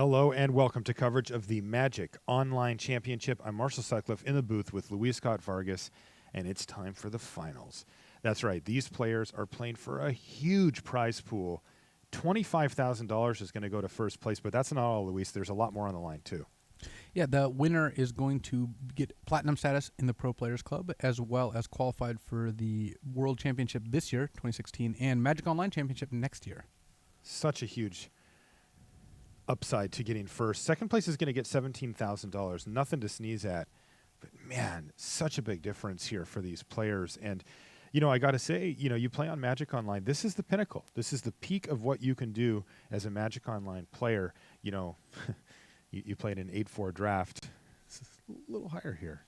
Hello and welcome to coverage of the Magic Online Championship. I'm Marshall Sutcliffe in the booth with Luis Scott Vargas, and it's time for the finals. That's right, these players are playing for a huge prize pool. $25,000 is going to go to first place, but that's not all, Luis. There's a lot more on the line, too. Yeah, the winner is going to get platinum status in the Pro Players Club, as well as qualified for the World Championship this year, 2016, and Magic Online Championship next year. Such a huge upside to getting first. Second place is going to get $17,000. Nothing to sneeze at. But, man, such a big difference here for these players. And, you know, I got to say, you know, you play on Magic Online. This is the pinnacle. This is the peak of what you can do as a Magic Online player. You know, you played an 8-4 draft. This is a little higher here.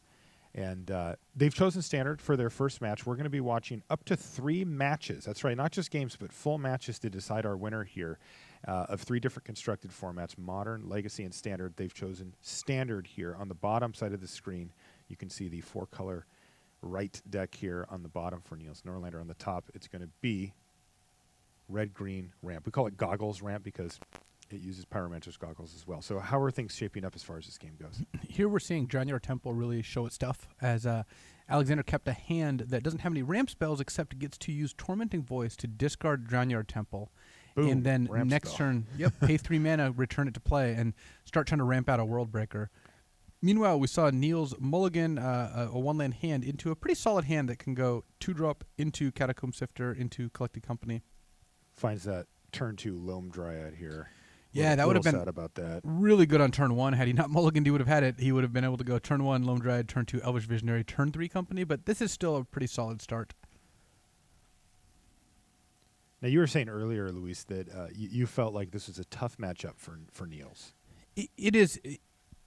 And they've chosen Standard for their first match. We're going to be watching up to 3 matches. That's right, not just games, but full matches to decide our winner here of 3 different constructed formats, Modern, Legacy, and Standard. They've chosen Standard here. On the bottom side of the screen, you can see the 4-color right deck here on the bottom for Niels Noorlander. On the top, it's going to be red-green ramp. We call it goggles ramp because it uses Pyromancer's goggles as well. So how are things shaping up as far as this game goes? Here we're seeing Dranyar Temple really show its stuff, as Alexander kept a hand that doesn't have any ramp spells, except it gets to use Tormenting Voice to discard Dranyar Temple. Boom, and then next spell. turn, pay 3 mana, return it to play, and start trying to ramp out a World Breaker. Meanwhile, we saw Niels mulligan a 1-land hand into a pretty solid hand that can go 2-drop into Catacomb Sifter, into Collected Company. Finds that turn 2 Loam Dryad here. Yeah, that would have been sad about that. Really good on turn 1. Had he not mulliganed, he would have had it. He would have been able to go turn 1 Loam Dryad, turn 2 Elvish Visionary, turn 3 Company, but this is still a pretty solid start. Now, you were saying earlier, Luis, that you felt like this was a tough matchup for Niels. It is.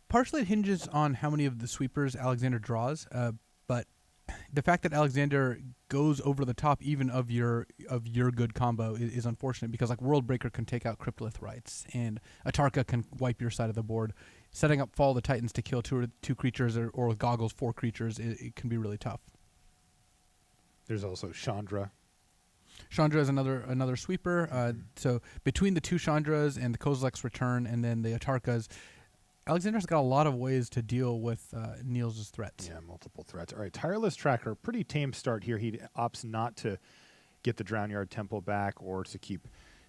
Partially it hinges on how many of the sweepers Alexander draws, but the fact that Alexander goes over the top even of your good combo is unfortunate, because like World Breaker can take out Cryptolith Rites, and Atarka can wipe your side of the board. Setting up Fall of the Titans to kill two creatures, or with Goggles 4 creatures, it can be really tough. There's also Chandra. Chandra is another sweeper. So between the 2 Chandras and the Kozilek's Return and then the Atarkas, Alexander's got a lot of ways to deal with Niels' threats. Yeah, multiple threats. All right, Tireless Tracker, pretty tame start here. He opts not to get the Drownyard Temple back or to keep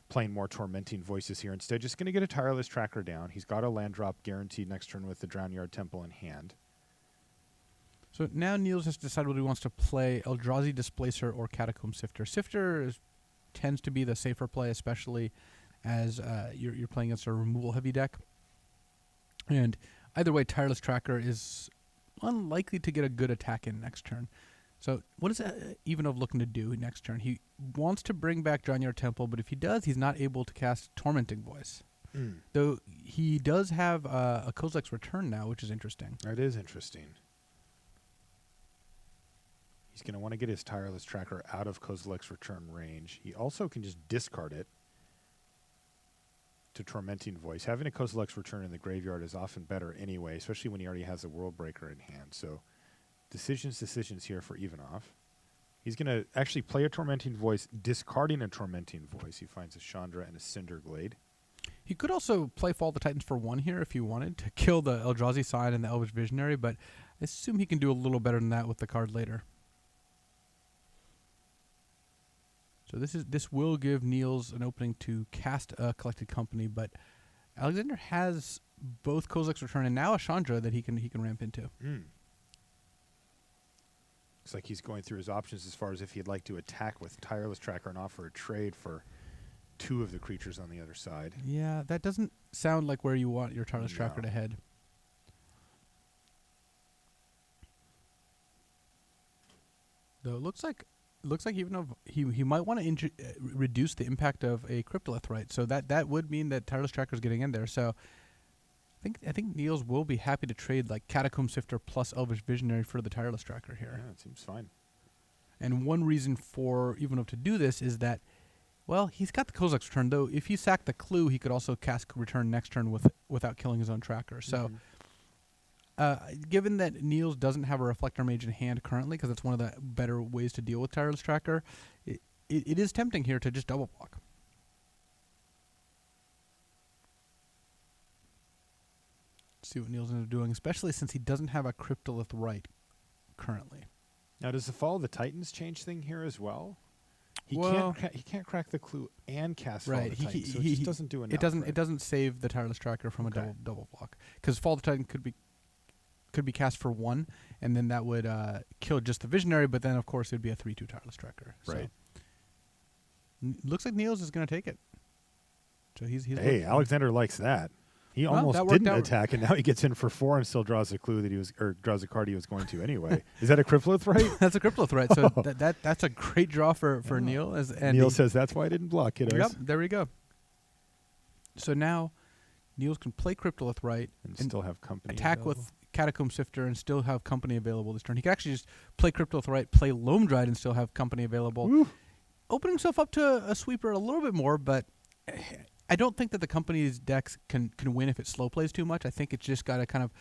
playing more Tormenting Voices here. Instead, just going to get a Tireless Tracker down. He's got a land drop guaranteed next turn with the Drownyard Temple in hand. So now Niels has decided whether he wants to play Eldrazi Displacer or Catacomb Sifter. Sifter tends to be the safer play, especially as you're playing against a removal-heavy deck. And either way, Tireless Tracker is unlikely to get a good attack in next turn. So what is Ivanov looking to do next turn? He wants to bring back Dranyar Temple, but if he does, he's not able to cast Tormenting Voice. Though he does have a Kozilek's Return now, which is interesting. That is interesting. He's going to want to get his Tireless Tracker out of Kozilek's Return range. He also can just discard it to Tormenting Voice. Having a Kozilek's Return in the graveyard is often better anyway, especially when he already has a World Breaker in hand. So decisions here for Ivanov. He's going to actually play a Tormenting Voice, discarding a Tormenting Voice. He finds a Chandra and a Cinderglade. He could also play Fall of the Titans for 1 here if he wanted to kill the Eldrazi side and the Elvish Visionary, but I assume he can do a little better than that with the card later. So this will give Niels an opening to cast a Collected Company, but Alexander has both Kozilek's Return and now a Chandra that he can ramp into. Looks like he's going through his options as far as if he'd like to attack with Tireless Tracker and offer a trade for 2 of the creatures on the other side. Yeah, that doesn't sound like where you want your Tireless Tracker to head. Though it looks like even he might want to reduce the impact of a Cryptolith Rite, so that would mean that Tireless Tracker is getting in there. So I think Niels will be happy to trade like Catacomb Sifter plus Elvish Visionary for the Tireless Tracker here. Yeah, it seems fine. And one reason for Ivanov to do this is that, well, he's got the Kozilek's Return, though if he sacked the Clue, he could also cast Return next turn without killing his own tracker. So given that Niels doesn't have a Reflector Mage in hand currently, because it's one of the better ways to deal with Tireless Tracker, it is tempting here to just double block. see what Niels ends up doing, especially since he doesn't have a Cryptolith right currently. Now, does the Fall of the Titans change thing here as well? He Well- can't crack the clue and cast Fall Right, of the he- Titans, so he- it just doesn't do enough. It doesn't. right? It doesn't save the Tireless Tracker from Okay. a double block, because Fall of the Titan could be cast for 1, and then that would kill just the Visionary. But then, of course, it'd be a 3/2 Tireless Tracker. Right. So, looks like Niels is going to take it. So he's Hey, Alexander likes that. He Well, almost that worked didn't out. attack, and now he gets in for 4 and still draws a clue that draws a card he was going to anyway. Is that a Cryptolith, right? that's a Cryptolith, right? So that's a great draw for Yeah. Neil. Neil says that's why I didn't block, kiddos. Yep, there we go. So now Niels can play Cryptolith right And still have company. attack available. with Catacomb Sifter and still have company available this turn. He could actually just play Cryptolith right, play Loam Dried and still have company available. Woo. Opening himself up to a sweeper a little bit more, but I don't think that the company's decks can win if it slow plays too much. I think it's just got to kind of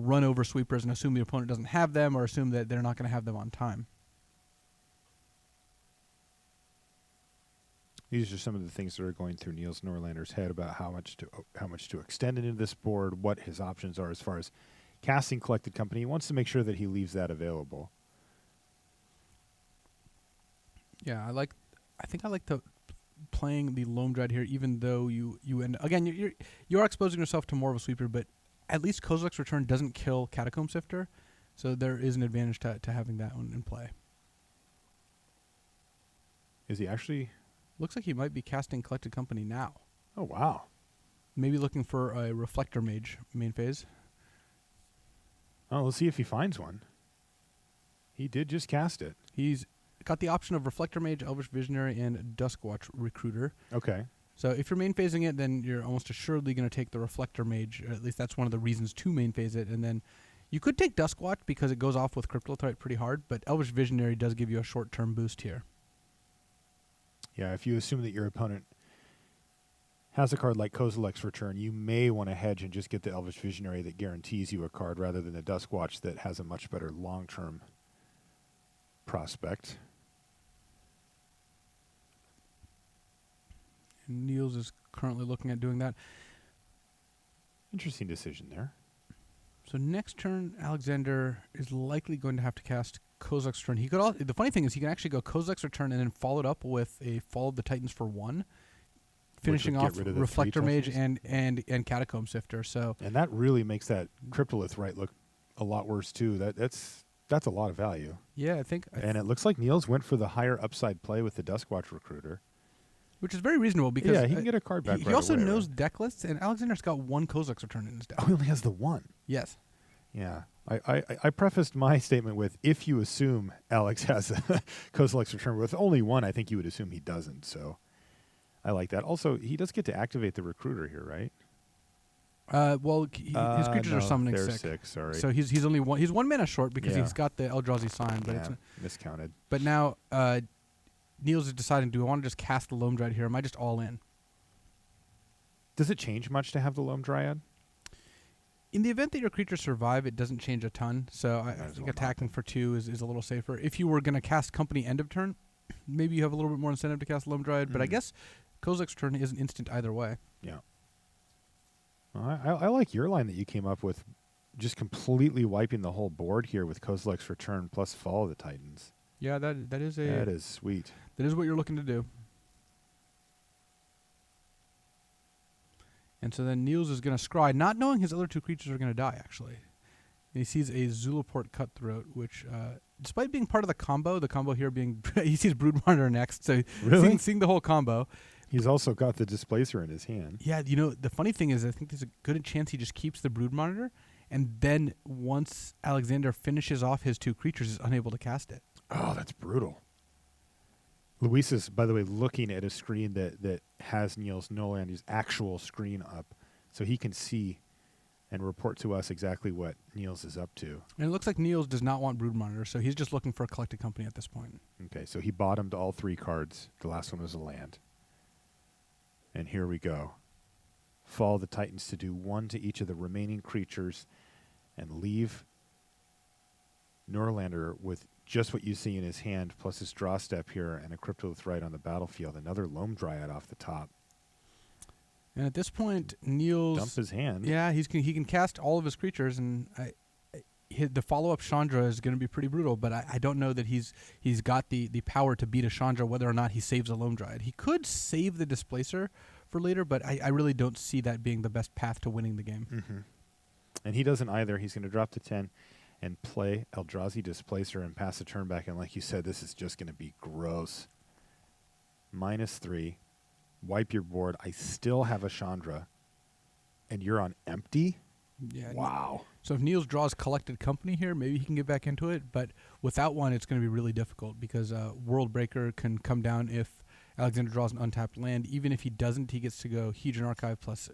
run over sweepers and assume the opponent doesn't have them, or assume that they're not going to have them on time. These are some of the things that are going through Niels Noorlander's head about how much to extend into this board, what his options are as far as casting collected company. He wants to make sure that he leaves that available. Yeah, I think I like the playing the Loam Dread here, even though you end again you are exposing yourself to more of a sweeper, but at least Kozilek's Return doesn't kill Catacomb Sifter, so there is an advantage to having that one in play. Is he actually? Looks like he might be casting Collected Company now. Oh, wow. Maybe looking for a Reflector Mage main phase. Oh, let's see if he finds one. He did just cast it. He's got the option of Reflector Mage, Elvish Visionary, and Duskwatch Recruiter. Okay. So if you're main phasing it, then you're almost assuredly going to take the Reflector Mage, or at least that's one of the reasons to main phase it. And then you could take Duskwatch because it goes off with Cryptolith pretty hard, but Elvish Visionary does give you a short-term boost here. Yeah, if you assume that your opponent has a card like Kozilek's Return, you may want to hedge and just get the Elvish Visionary that guarantees you a card rather than the Duskwatch that has a much better long-term prospect. And Niels is currently looking at doing that. Interesting decision there. So next turn, Alexander is likely going to have to cast Kozilek's Return. He could the funny thing is he can actually go Kozilek's Return and then follow it up with a Fall of the Titans for 1, finishing get off rid of the Reflector 3 Mage touches? and Catacomb Sifter. So And that really makes that Cryptolith right look a lot worse too. That's a lot of value. yeah, I think And it looks like Niels went for the higher upside play with the Duskwatch Recruiter. which is very reasonable because Yeah, he can get a card back he right also away, knows right? deck lists, and Alexander's got 1 Kozilek's Return in his deck. Oh, he only has the one. Yes. Yeah. I prefaced my statement with, if you assume Alex has a Kozilek's Return with only 1, I think you would assume he doesn't. So I like that. Also, he does get to activate the Recruiter here, right? Well, his creatures are summoning they're sick. 6, sorry. So he's only he's 1 mana short because Yeah. he's got the Eldrazi sign, but yeah, miscounted. but now Niels is deciding, do I want to just cast the Loam Dread here? Am I just all in? Does it change much to have the Loam Dryad? In the event that your creatures survive, it doesn't change a ton. So I Might as think well not attacking then. for 2 is a little safer. If you were going to cast Company end of turn, maybe you have a little bit more incentive to cast Loam Dryad. But I Mm. guess Kozilek's Return is an instant either way. Yeah. Well, I like your line that you came up with, just completely wiping the whole board here with Kozilek's Return plus Fall of the Titans. Yeah, that is That is sweet. that is what you're looking to do. And so then Niels is going to scry, not knowing his other 2 creatures are going to die, actually. And he sees a Zulaport Cutthroat, which, despite being part of the combo here being, he sees Broodmonitor next, so Really? seeing the whole combo. He's also got the Displacer in his hand. Yeah, the funny thing is I think there's a good chance he just keeps the Broodmonitor, and then once Alexander finishes off his 2 creatures, is unable to cast it. Oh, that's brutal. Luis is, by the way, looking at a screen that has Niels Noorlander's actual screen up, so he can see and report to us exactly what Niels is up to. And it looks like Niels does not want Broodmonitor, so he's just looking for a Collected Company at this point. Okay, so he bottomed all 3 cards. The last one was a land. And here we go. Fall of the Titans to do 1 to each of the remaining creatures and leave Noorlander with just what you see in his hand, plus his draw step here and a Cryptolith right on the battlefield. Another Loam Dryad off the top. And at this point, Niels dump his hand. Yeah, he can cast all of his creatures, and the follow-up Chandra is going to be pretty brutal. But I don't know that he's got the power to beat a Chandra, whether or not he saves a Loam Dryad. He could save the Displacer for later, but I really don't see that being the best path to winning the game. Mm-hmm. And he doesn't either. He's going to drop to 10 and play Eldrazi Displacer and pass a turn back. And like you said, this is just going to be gross. -3. Wipe your board. I still have a Chandra. And you're on empty? Yeah. Wow. So if Niels draws Collected Company here, maybe he can get back into it. But without one, it's going to be really difficult because World Breaker can come down if Alexander draws an untapped land. Even if he doesn't, he gets to go Hedron Archive plus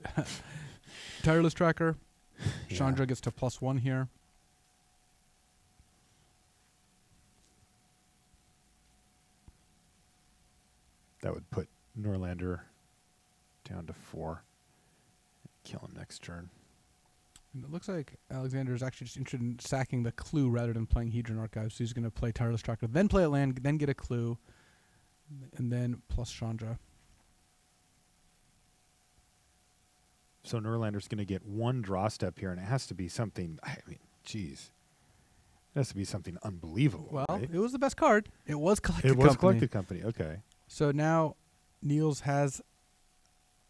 Tireless Tracker. Yeah. Chandra gets to +1 here. That would put Noorlander down to 4. Kill him next turn. And it looks like Alexander is actually just interested in sacking the clue rather than playing Hedron Archive. So he's going to play Tireless Tracker, then play a land, then get a clue, and then plus Chandra. So Noorlander's going to get 1 draw step here, and it has to be something, I mean, geez. It has to be something unbelievable, Well, right? it was the best card. It was Collected It was Company. Collected Company, okay. So now Niels has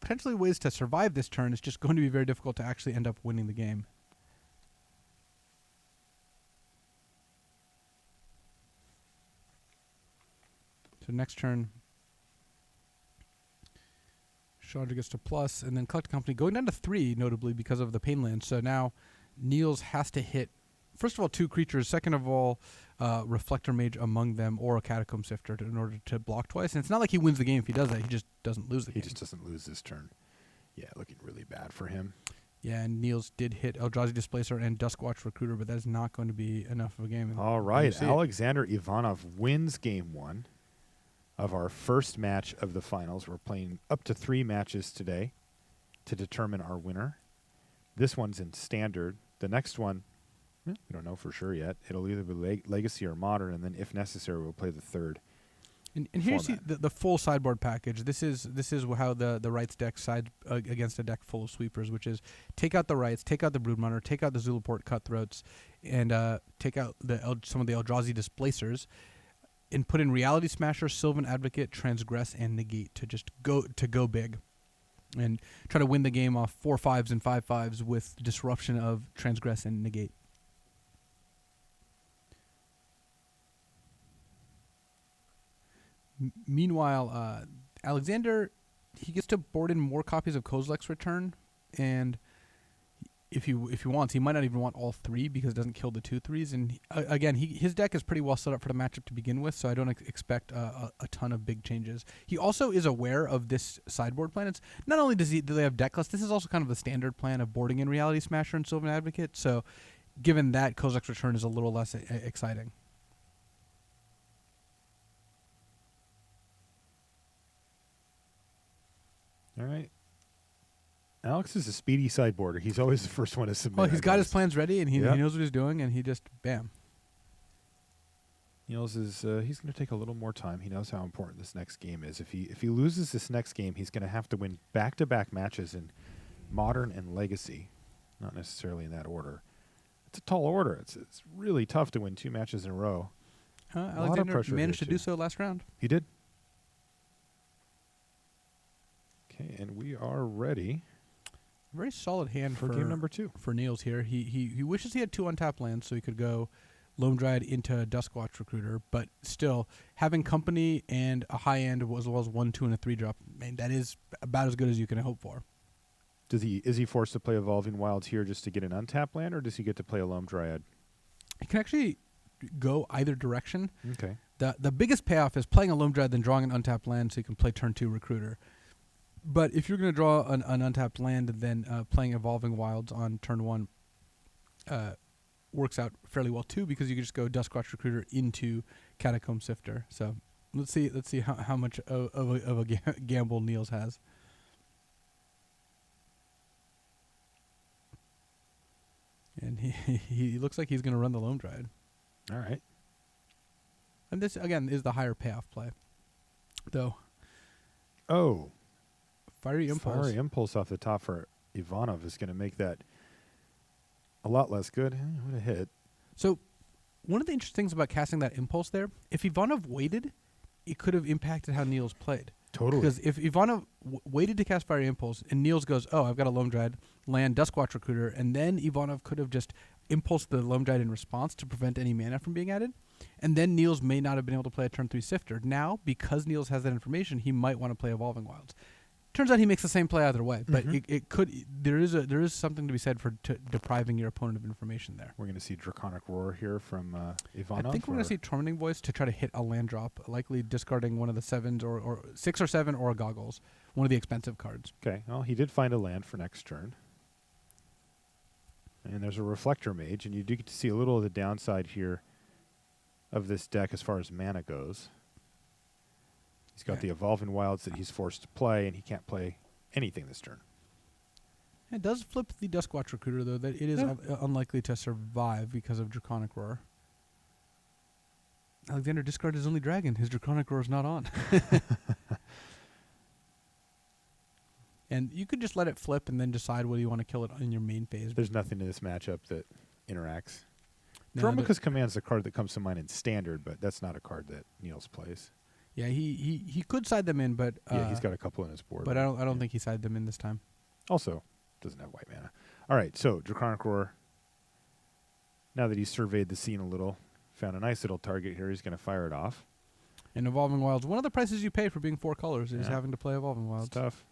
potentially ways to survive this turn. It's just going to be very difficult to actually end up winning the game. So next turn, Chandra gets to plus, and then Collected Company going down to 3, notably because of the Painland. So now Niels has to hit, first of all, 2 creatures. Second of all, Reflector Mage among them or a Catacomb Sifter in order to block twice. And it's not like he wins the game if he does that. He just doesn't lose the game. He just doesn't lose this turn. Yeah, looking really bad for him. Yeah, and Niels did hit Eldrazi Displacer and Duskwatch Recruiter, but that's not going to be enough of a game. All right, Alexander Ivanov wins game 1 of our first match of the finals. We're playing up to 3 matches today to determine our winner. This one's in Standard. The next one, we don't know for sure yet. It'll either be Legacy or Modern, and then if necessary, we'll play the third. And here's the full sideboard package. This is how the Rights deck sides against a deck full of sweepers, which is take out the Rights, take out the Broodmother, take out the Zulaport Cutthroats, and take out some of the Eldrazi Displacers, and put in Reality Smasher, Sylvan Advocate, Transgress, and Negate to just go big, and try to win the game off 4/5s and 5/5s with disruption of Transgress and Negate. Meanwhile, Alexander, he gets to board in more copies of Kozilek's Return, and if he wants, he might not even want all 3 because it doesn't kill the 2/3s. And again, his deck is pretty well set up for the matchup to begin with, so I don't expect a ton of big changes. He also is aware of this sideboard plan. It's not only do they have deck lists, this is also kind of the standard plan of boarding in Reality Smasher and Sylvan Advocate. So, given that, Kozilek's Return is a little less exciting. All right. Alex is a speedy sideboarder. He's always the first one to submit. Well, he's got his plans ready, and he Yep. knows what he's doing, and he just, bam. Niels is he's going to take a little more time. He knows how important this next game is. If he loses this next game, he's going to have to win back-to-back matches in Modern and Legacy, not necessarily in that order. It's a tall order. It's really tough to win 2 matches in a row. Alexander pressure managed to here, do too. so last round. He did. Okay, and we are ready Very solid hand for game number 2. for Niels here. He wishes he had 2 untapped lands so he could go Loam Dryad into Duskwatch Recruiter, but still having company and a high end as well as 1, 2, and a 3 drop, man, that is about as good as you can hope for. Is he forced to play Evolving Wilds here just to get an untapped land, or does he get to play a Loam Dryad? He can actually go either direction. Okay. The biggest payoff is playing a Loam Dryad, then drawing an untapped land so you can play turn 2 Recruiter. But if you're going to draw an untapped land, then playing Evolving Wilds on turn 1 works out fairly well too, because you can just go Duskwatch Recruiter into Catacomb Sifter. So let's see how much of a gamble Niels has. And he looks like he's going to run the Loam Dryad. All right. And this, again, is the higher payoff play, though. Oh. Fiery Impulse. Fiery Impulse off the top for Ivanov is going to make that a lot less good. What a hit. So one of the interesting things about casting that Impulse there, if Ivanov waited, it could have impacted how Niels played. Totally. Because if Ivanov waited to cast Fiery Impulse and Niels goes, oh, I've got a Loam Dried, land Duskwatch Recruiter, and then Ivanov could have just impulsed the Loam Dried in response to prevent any mana from being added, and then Niels may not have been able to play a turn 3 Sifter. Now, because Niels has that information, he might want to play Evolving Wilds. Turns out he makes the same play either way, but it could. There is something to be said for depriving your opponent of information there. We're going to see Draconic Roar here from Ivanov. I think we're going to see Tormenting Voice to try to hit a land drop, likely discarding one of the 7s or 6 or 7 or a Goggles, one of the expensive cards. Okay, well, he did find a land for next turn. And there's a Reflector Mage, and you do get to see a little of the downside here of this deck as far as mana goes. He's got the Evolving Wilds that he's forced to play, and he can't play anything this turn. It does flip the Duskwatch Recruiter, though, that it is unlikely to survive because of Draconic Roar. Alexander discarded his only dragon. His Draconic Roar is not on. And you could just let it flip and then decide whether you want to kill it in your main phase. There's nothing in this matchup that interacts. No, Dromica's Command's the card that comes to mind in Standard, but that's not a card that Niels plays. Yeah, he could side them in, but Yeah, he's got a couple in his board. But I don't think he sided them in this time. Also, doesn't have white mana. All right, so Draconic Roar. Now that he's surveyed the scene a little, found a nice little target here, he's going to fire it off. And Evolving Wilds, one of the prices you pay for being 4 colors is having to play Evolving Wilds. It's tough.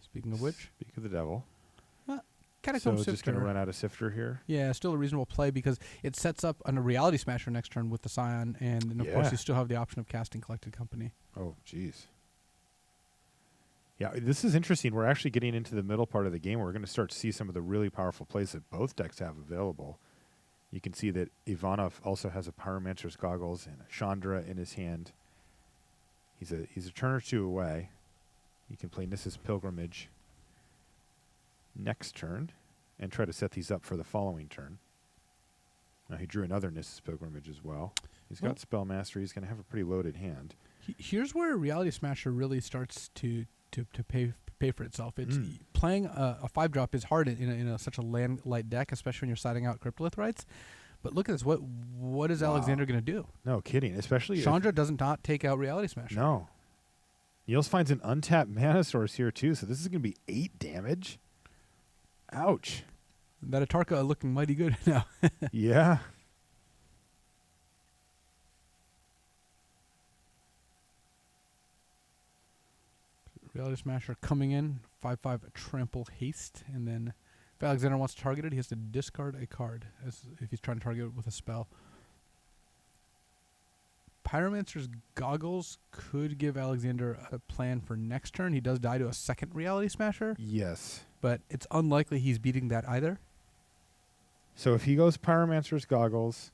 Speaking of which, Speak of the devil. Catacomb So Sifter. just going to run out of Sifter here. Yeah, still a reasonable play because it sets up on a Reality Smasher next turn with the Scion, and then of course you still have the option of casting Collected Company. Oh, jeez. Yeah, this is interesting. We're actually getting into the middle part of the game where we're going to start to see some of the really powerful plays that both decks have available. You can see that Ivanov also has a Pyromancer's Goggles and a Chandra in his hand. He's a turn or two away. You can play Nissa's Pilgrimage next turn and try to set these up for the following turn. Now he drew another Nissa's Pilgrimage as well. He's got Spell Mastery. He's going to have a pretty loaded hand. Here's where Reality Smasher really starts to pay for itself. It's playing a 5-drop is hard in such a land light deck, especially when you're siding out Cryptolith Rights. But look at this. What is Alexander going to do? No kidding. Especially Chandra doesn't not take out Reality Smasher. No. Niels finds an untapped mana source here too, so this is going to be 8 damage. Ouch. That Atarka looking mighty good now. Yeah. Reality Smasher coming in, 5/5 Trample Haste, and then if Alexander wants to target it, he has to discard a card as if he's trying to target it with a spell. Pyromancer's Goggles could give Alexander a plan for next turn. He does die to a second Reality Smasher. Yes. But it's unlikely he's beating that either. So if he goes Pyromancer's Goggles,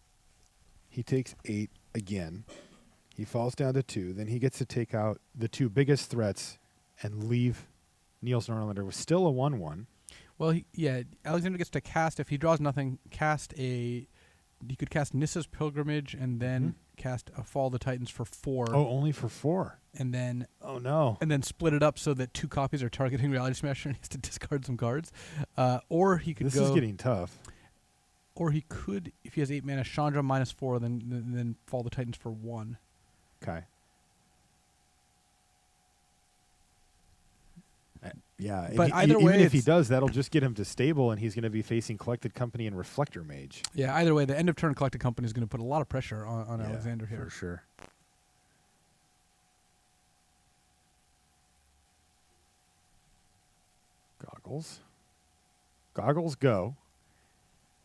he takes 8 again. He falls down to 2. Then he gets to take out the 2 biggest threats and leave Niels Noorlander with still a 1/1. Well, Alexander gets to cast, if he draws nothing, he could cast Nissa's Pilgrimage and then cast a Fall of the Titans for 4. Oh, only for 4. And then and then split it up so that 2 copies are targeting Reality Smasher and he has to discard some cards. Or he could This is getting tough. Or he could, if he has 8 mana, Chandra -4, then Fall of the Titans for 1. Okay. Yeah, but either way, even if he does, that'll just get him to stable, and he's going to be facing Collected Company and Reflector Mage. Yeah, either way, the end of turn Collected Company is going to put a lot of pressure on Alexander here. For sure. Goggles go.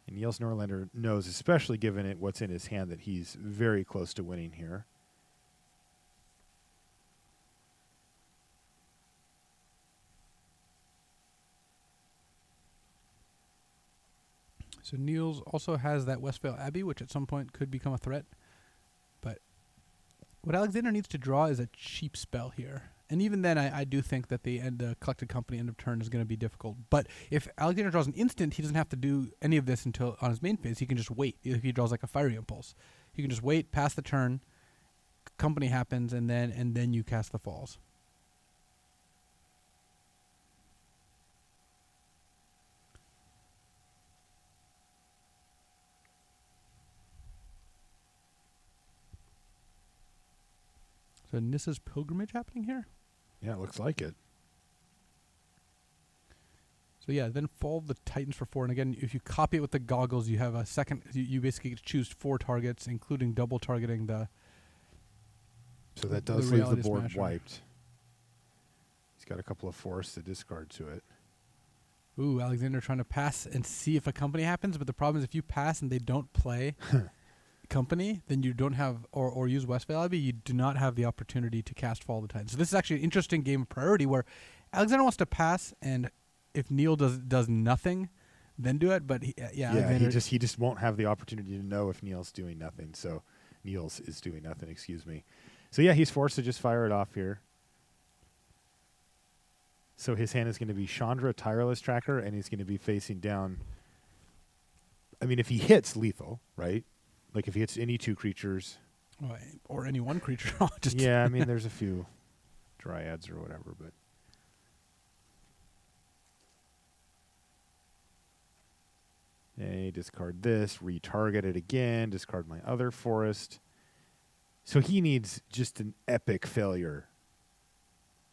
And Niels Noorlander knows, especially given it what's in his hand, that he's very close to winning here. So Niels also has that Westvale Abbey, which at some point could become a threat. But what Alexander needs to draw is a cheap spell here. And even then, I do think that the Collected Company end of turn is going to be difficult. But if Alexander draws an instant, he doesn't have to do any of this until on his main phase. He can just wait. If he draws like a Fiery Impulse, he can just wait, pass the turn, company happens, and then you cast the falls. So Nissa's pilgrimage happening here? Yeah, it looks like it. So yeah, then fall the Titans for 4. And again, if you copy it with the goggles, you have a second. You basically get to choose 4 targets, including double targeting the. So that does leave the reality board smasher. wiped. He's got a couple of forests to discard to it. Ooh, Alexander trying to pass and see if a company happens. But the problem is if you pass and they don't play company, then you don't have, or use West Valley, you do not have the opportunity to cast Fall of the Titans. So this is actually an interesting game of priority where Alexander wants to pass, and if Neil does nothing, then do it. But Alexander he just won't have the opportunity to know if Niels doing nothing. So Niels is doing nothing. Excuse me. So yeah, he's forced to just fire it off here. So his hand is going to be Chandra, Tireless Tracker, and he's going to be facing down. I mean, if he hits lethal, right? Like if he hits any 2 creatures. or any one creature. Just Yeah, I mean, there's a few dryads or whatever, but. Hey, discard this, retarget it again, discard my other forest. So he needs just an epic failure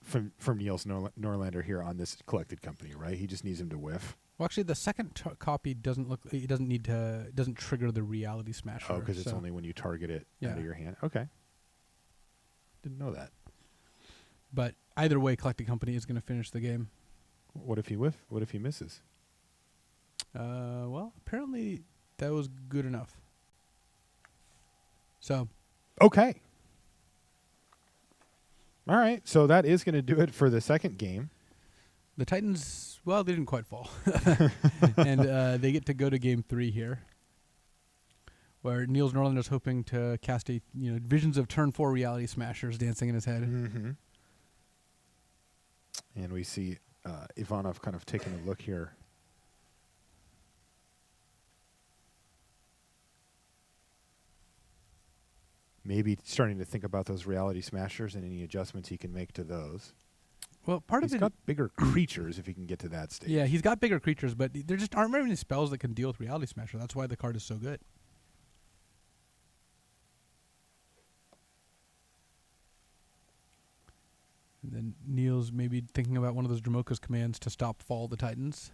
from Niels Noorlander here on this collected company, right? He just needs him to whiff. Well, actually, the second copy doesn't trigger the reality smasher. Oh, because it's only when you target it out of your hand. Okay. Didn't know that. But either way, collected company is going to finish the game. What if he whiff? What if he misses? Well, apparently that was good enough. So. Okay. All right. So that is going to do it for the second game. The Titans, well, they didn't quite fall. And they get to go to game 3 here, where Niels Noorlander is hoping to cast visions of turn 4 reality smashers dancing in his head. Mm-hmm. And we see Ivanov kind of taking a look here. Maybe starting to think about those reality smashers and any adjustments he can make to those. Well, He's got bigger creatures if he can get to that stage. Yeah, he's got bigger creatures, but there just aren't very many spells that can deal with reality smasher. That's why the card is so good. And then Niels maybe thinking about one of those Dramoka's commands to stop Fall of the Titans.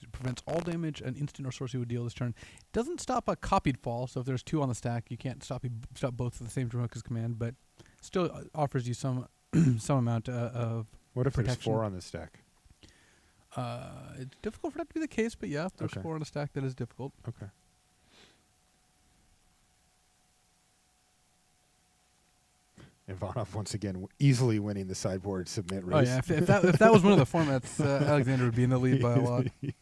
It prevents all damage an instant or sorcery would deal this turn. It doesn't stop a copied fall, so if there's 2 on the stack, you can't stop both of the same Dramoka's command, but still offers you some amount of What if protection. there's 4 on the stack? It's difficult for that to be the case, but yeah, if there's 4 on the stack, that is difficult. Okay. Ivanov once again easily winning the sideboard submit race. Oh yeah, if that was one of the formats, Alexander would be in the lead by a lot. Yeah.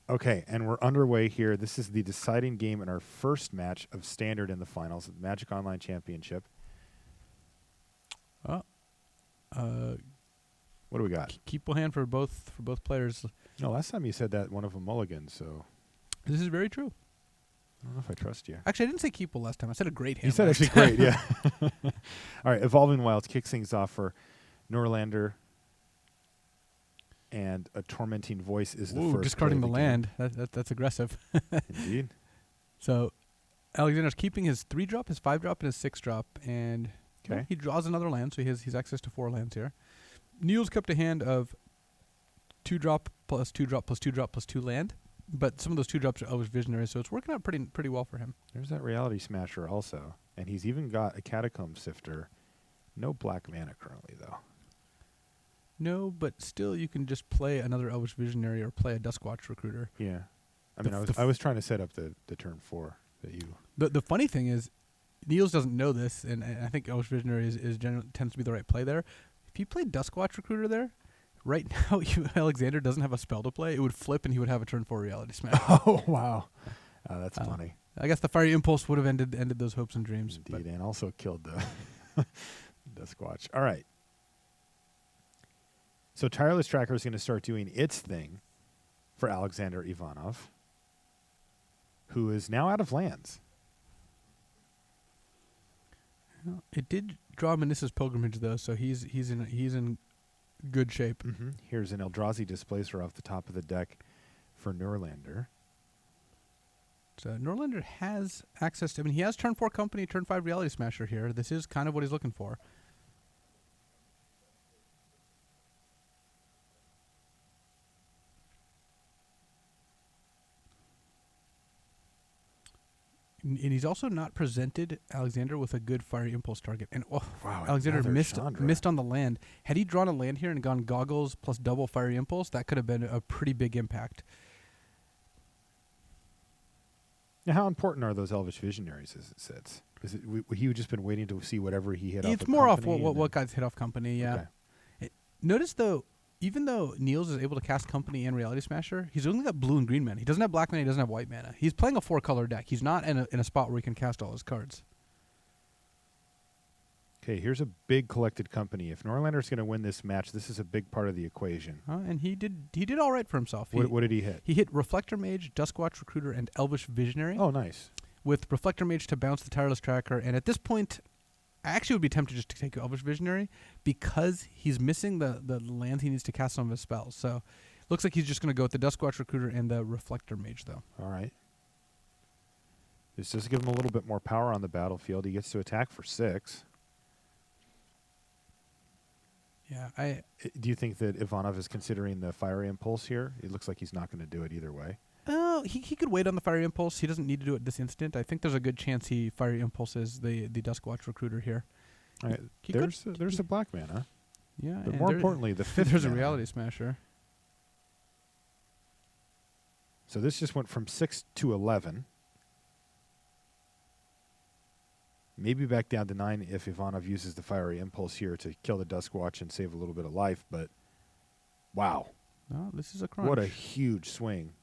Okay, and we're underway here. This is the deciding game in our first match of Standard in the finals of the Magic Online Championship. Oh, what do we got? Keep hand for both players. No, last time you said that one of them mulliganed, so This is very true. I don't know if I trust you. Actually, I didn't say Keeple last time. I said a great hand. You said actually great, yeah. All right, Evolving Wilds kicks things off for Noorlander, and a Tormenting Voice is the first. Discarding play the of land. That's aggressive. Indeed. So, Alexander's keeping his 3-drop, his 5-drop, and his 6-drop, and he draws another land, so he's access to 4 lands here. Niels kept a hand of 2-drop plus 2-drop plus 2-drop plus 2 land. But some of those 2-drops are always visionary, so it's working out pretty well for him. There's that Reality Smasher also. And he's even got a Catacomb Sifter. No black mana currently, though. No, but still you can just play another Elvish Visionary or play a Duskwatch Recruiter. Yeah. I mean, I was trying to set up the turn 4 that you... The funny thing is, Niels doesn't know this, and I think Elvish Visionary tends to be the right play there. If you played Duskwatch Recruiter there, right now, Alexander doesn't have a spell to play. It would flip, and he would have a turn 4 Reality Smash. Oh, wow. That's funny. I guess the Fiery Impulse would have ended those hopes and dreams. Indeed, and also killed the Duskwatch. All right. So Tireless Tracker is going to start doing its thing for Alexander Ivanov. who is now out of lands. Well, it did draw Menissa's Pilgrimage though, so he's in good shape. Mm-hmm. Here's an Eldrazi Displacer off the top of the deck for Noorlander. So Noorlander has access to. I mean, he has turn 4 Company, turn 5 Reality Smasher here. This is kind of what he's looking for. And he's also not presented Alexander with a good Fiery Impulse target. And Wow, Alexander another missed Chandra. on the land. Had he drawn a land here and gone Goggles plus double Fiery Impulse, that could have been a pretty big impact. Now, how important are those Elvish Visionaries as it sits? Is it he would just been waiting to see whatever he hit off? It's more off Company what guys hit off Company, yeah. Okay. Notice, though, even though Niels is able to cast Company and Reality Smasher, he's only got blue and green mana. He doesn't have black mana, he doesn't have white mana. He's playing a 4-color deck. He's not in a spot where he can cast all his cards. Okay, here's a big collected Company. If Noorlander's going to win this match, this is a big part of the equation. And he did all right for himself. What did he hit? He hit Reflector Mage, Duskwatch Recruiter, and Elvish Visionary. Oh, nice. With Reflector Mage to bounce the Tireless Tracker. And at this point, I actually would be tempted just to take Elvish Visionary because he's missing the lands he needs to cast some of his spells. So looks like he's just going to go with the Duskwatch Recruiter and the Reflector Mage, though. All right. This does give him a little bit more power on the battlefield. He gets to attack for 6. Yeah, Do you think that Ivanov is considering the Fiery Impulse here? It looks like he's not going to do it either way. Oh, he could wait on the Fiery Impulse. He doesn't need to do it this instant. I think there's a good chance he Fiery Impulses the Duskwatch Recruiter here. All right. There's a black mana. Yeah, But more importantly, the 5th there's a mana. Reality Smasher. So this just went from 6 to 11. Maybe back down to 9 if Ivanov uses the Fiery Impulse here to kill the Duskwatch and save a little bit of life. But, wow. No, this is a crunch. What a huge swing.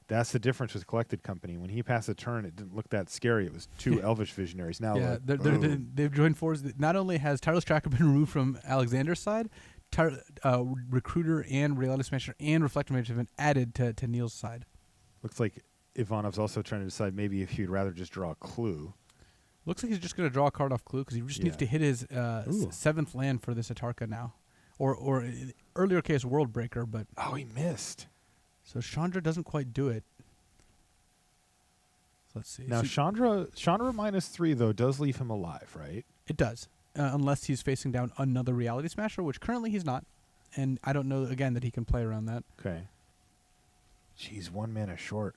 That's the difference with Collected Company. When he passed the turn, it didn't look that scary. It was 2 Elvish Visionaries. Now, yeah, like, they've joined forces. Not only has Tireless Tracker been removed from Alexander's side, Recruiter and Reality Smasher and Reflector Mage have been added to Niels' side. looks like Ivanov's also trying to decide maybe if he'd rather just draw a clue. Looks like he's just going to draw a card off Clue because he just needs to hit his 7th land for this Atarka now. Or in earlier case, World Breaker, but... Oh, he missed. So Chandra doesn't quite do it. So let's see. Now, Chandra -3, though, does leave him alive, right? It does. Unless he's facing down another Reality Smasher, which currently he's not. And I don't know, again, that he can play around that. Okay. Jeez, 1 mana short.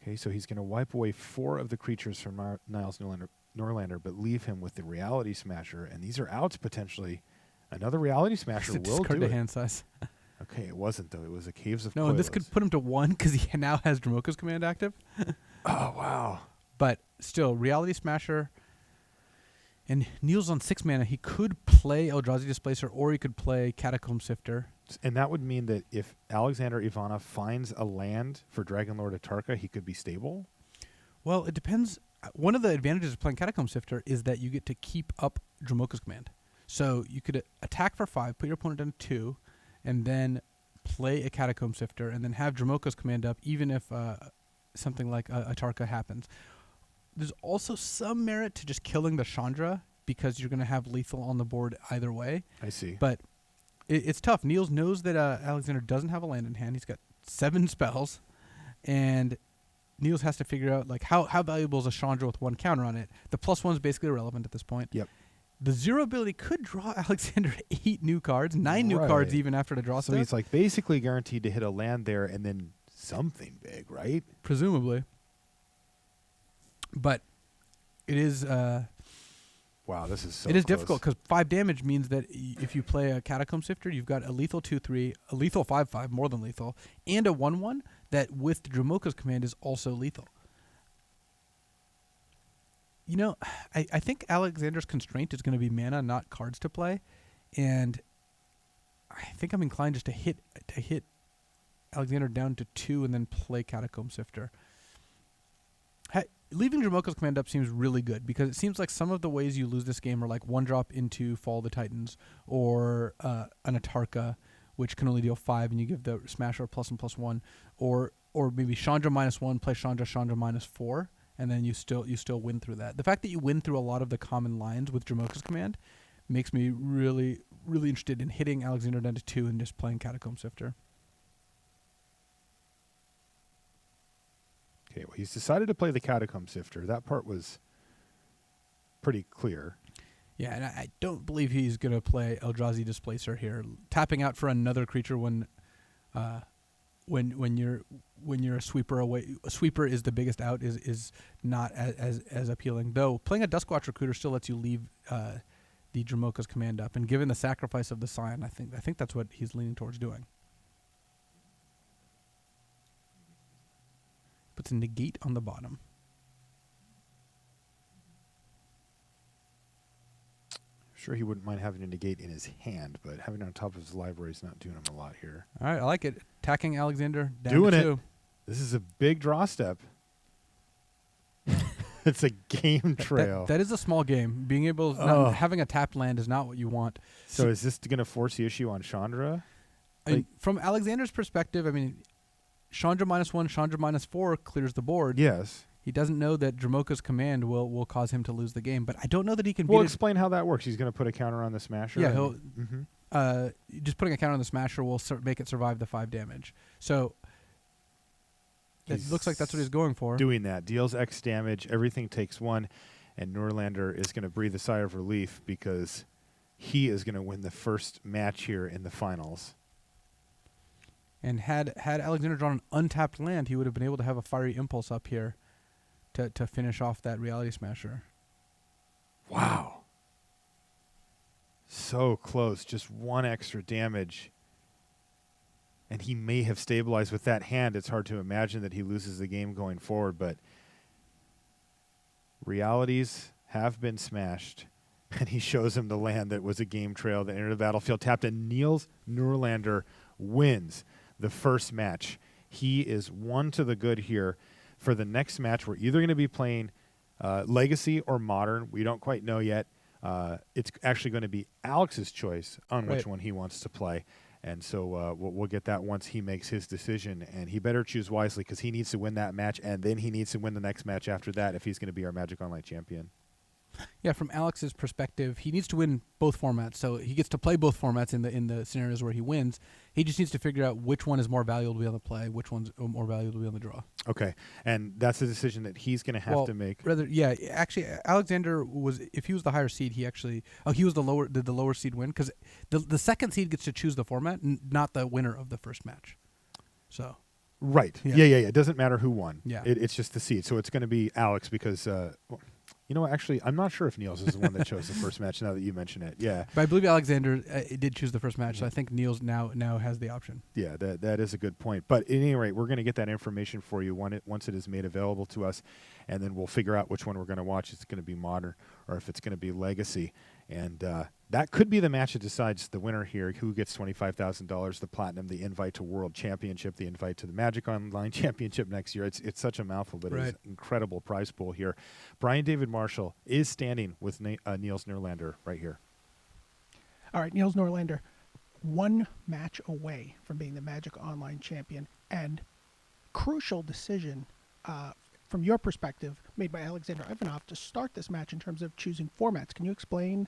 Okay, so he's going to wipe away 4 of the creatures from Niels Noorlander, but leave him with the Reality Smasher. And these are outs, potentially. Another Reality Smasher will discard do to it. hand size. Okay, it wasn't, though. It was a Caves of No, Coilos. and this could put him to 1 because he now has Dromoka's command active. Oh, wow. But still, Reality Smasher. And Niels on 6 mana, he could play Eldrazi Displacer or he could play Catacomb Sifter. And that would mean that if Alexander Ivanov finds a land for Dragonlord Atarka, he could be stable? Well, it depends. One of the advantages of playing Catacomb Sifter is that you get to keep up Dromoka's command. So you could attack for 5, put your opponent down to 2, and then play a Catacomb Sifter, and then have Dromoka's command up even if something like Atarka happens. There's also some merit to just killing the Chandra because you're going to have lethal on the board either way. I see. But it's tough. Niels knows that Alexander doesn't have a land in hand. He's got 7 spells, and Niels has to figure out like how valuable is a Chandra with 1 counter on it. The +1 is basically irrelevant at this point. Yep. The 0 ability could draw Alexander 8 new cards, 9 new cards even after the draw So step. he's like basically guaranteed to hit a land there and then something big, right? Presumably. But it is... Wow, this is so It is close. difficult because 5 damage means that if you play a Catacomb Sifter, you've got a lethal 2/3, a lethal 5/5, more than lethal, and a 1/1 that with Dromoka's command is also lethal. You know, I think Alexander's constraint is going to be mana, not cards to play, and I think I'm inclined just to hit Alexander down to 2 and then play Catacomb Sifter. Leaving Dromoka's command up seems really good because it seems like some of the ways you lose this game are like 1-drop into Fall of the Titans or an Atarka which can only deal 5, and you give the Smasher a +1/+1, or maybe Chandra -1, play Chandra -4, and then you still win through that. The fact that you win through a lot of the common lines with Jamoka's command makes me really, really interested in hitting Alexander down to 2 and just playing Catacomb Sifter. Okay, well, he's decided to play the Catacomb Sifter. That part was pretty clear. Yeah, and I don't believe he's going to play Eldrazi Displacer here. Tapping out for another creature when you're a sweeper away, a sweeper is the biggest out is not as appealing. Though playing a Duskwatch Recruiter still lets you leave the Dramoka's command up, and given the sacrifice of the Scion, I think that's what he's leaning towards doing. Puts a negate on the bottom. Sure, he wouldn't mind having a negate in his hand, but having it on top of his library is not doing him a lot here. All right, I like it. Attacking Alexander down Doing to it. 2. This is a big draw step. It's a game trail. That is a small game. Being able having a tapped land is not what you want. So is this going to force the issue on Chandra? From Alexander's perspective, I mean, Chandra -1, Chandra -4 clears the board. Yes. He doesn't know that Dramoka's command will cause him to lose the game, but I don't know that he can. Well, explain how that works. He's going to put a counter on the Smasher. Yeah, he'll. Just putting a counter on the Smasher will make it survive the 5 damage. So it looks like that's what he's going for. Doing that deals X damage. Everything takes 1, and Noorlander is going to breathe a sigh of relief because he is going to win the first match here in the finals. And had Alexander drawn an untapped land, he would have been able to have a Fiery Impulse up here to finish off that Reality Smasher. Wow. So close. Just 1 extra damage. And he may have stabilized with that hand. It's hard to imagine that he loses the game going forward, but realities have been smashed. And he shows him the land that was a game trail that entered the battlefield tapped, and Niels Noorlander wins the first match. He is 1 to the good here. For the next match, we're either going to be playing Legacy or Modern. We don't quite know yet. It's actually going to be Alex's choice on which one he wants to play. And so we'll get that once he makes his decision. And he better choose wisely because he needs to win that match, and then he needs to win the next match after that if he's going to be our Magic Online champion. Yeah, from Alex's perspective, he needs to win both formats. So he gets to play both formats in the scenarios where he wins. He just needs to figure out which one is more valuable to be on the play, which one's more valuable to be on the draw. Okay, and that's a decision that he's going to have to make. Actually, Alexander was, if he was the higher seed, he was the lower. Did the lower seed win? Because the second seed gets to choose the format, not the winner of the first match. So. Right. Yeah. It doesn't matter who won. Yeah. It's just the seed. So it's going to be Alex because. You know what? Actually, I'm not sure if Niels is the one that chose the first match now that you mention it. Yeah. But I believe Alexander did choose the first match, so I think Niels now has the option. Yeah, that is a good point. But at any rate, we're going to get that information for you once it is made available to us, and then we'll figure out which one we're going to watch. If it's going to be Modern or if it's going to be Legacy. And that could be the match that decides the winner here, who gets $25,000, the Platinum, the invite to World Championship, the invite to the Magic Online Championship next year. It's such a mouthful, but it's an incredible prize pool here. Brian David Marshall is standing with Niels Noorlander right here. All right, Niels Noorlander, 1 match away from being the Magic Online champion, and crucial decision from your perspective made by Alexander Ivanov to start this match in terms of choosing formats. Can you explain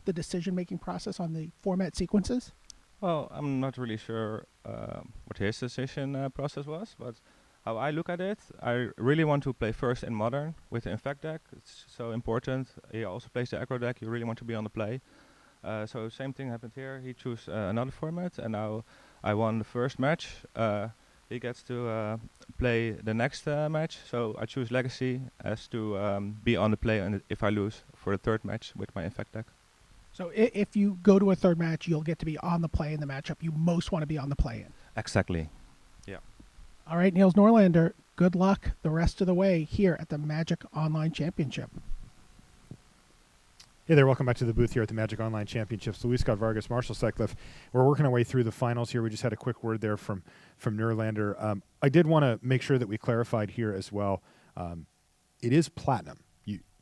the decision-making process on the format sequences? Well, I'm not really sure what his decision process was, but how I look at it, I really want to play first in Modern with the Infect deck. It's so important. He also plays the aggro deck. You really want to be on the play. So same thing happened here. He chose another format, and now I won the first match. He gets to play the next match. So I choose Legacy as to be on the play, and if I lose for the third match with my Infect deck. So if you go to a third match, you'll get to be on the play in the matchup you most want to be on the play in. Exactly. Yeah. All right, Niels Noorlander, good luck the rest of the way here at the Magic Online Championship. Hey there, welcome back to the booth here at the Magic Online Championships. Luis Scott Vargas, Marshall Sutcliffe. We're working our way through the finals here. We just had a quick word there from Noorlander. I did want to make sure that we clarified here as well. It is Platinum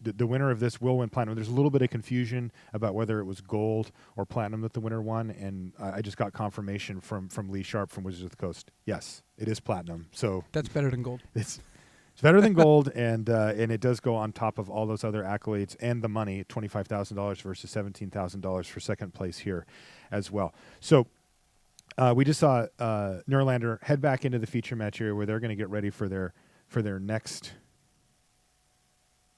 the winner of this will win platinum. There's a little bit of confusion about whether it was gold or platinum that the winner won, and I just got confirmation from Lee Sharp from Wizards of the Coast. Yes, it is platinum. So That's better than gold. it's better than gold, and it does go on top of all those other accolades and the money, $25,000 versus $17,000 for second place here as well. So we just saw Noorlander head back into the feature match area where they're going to get ready for their next.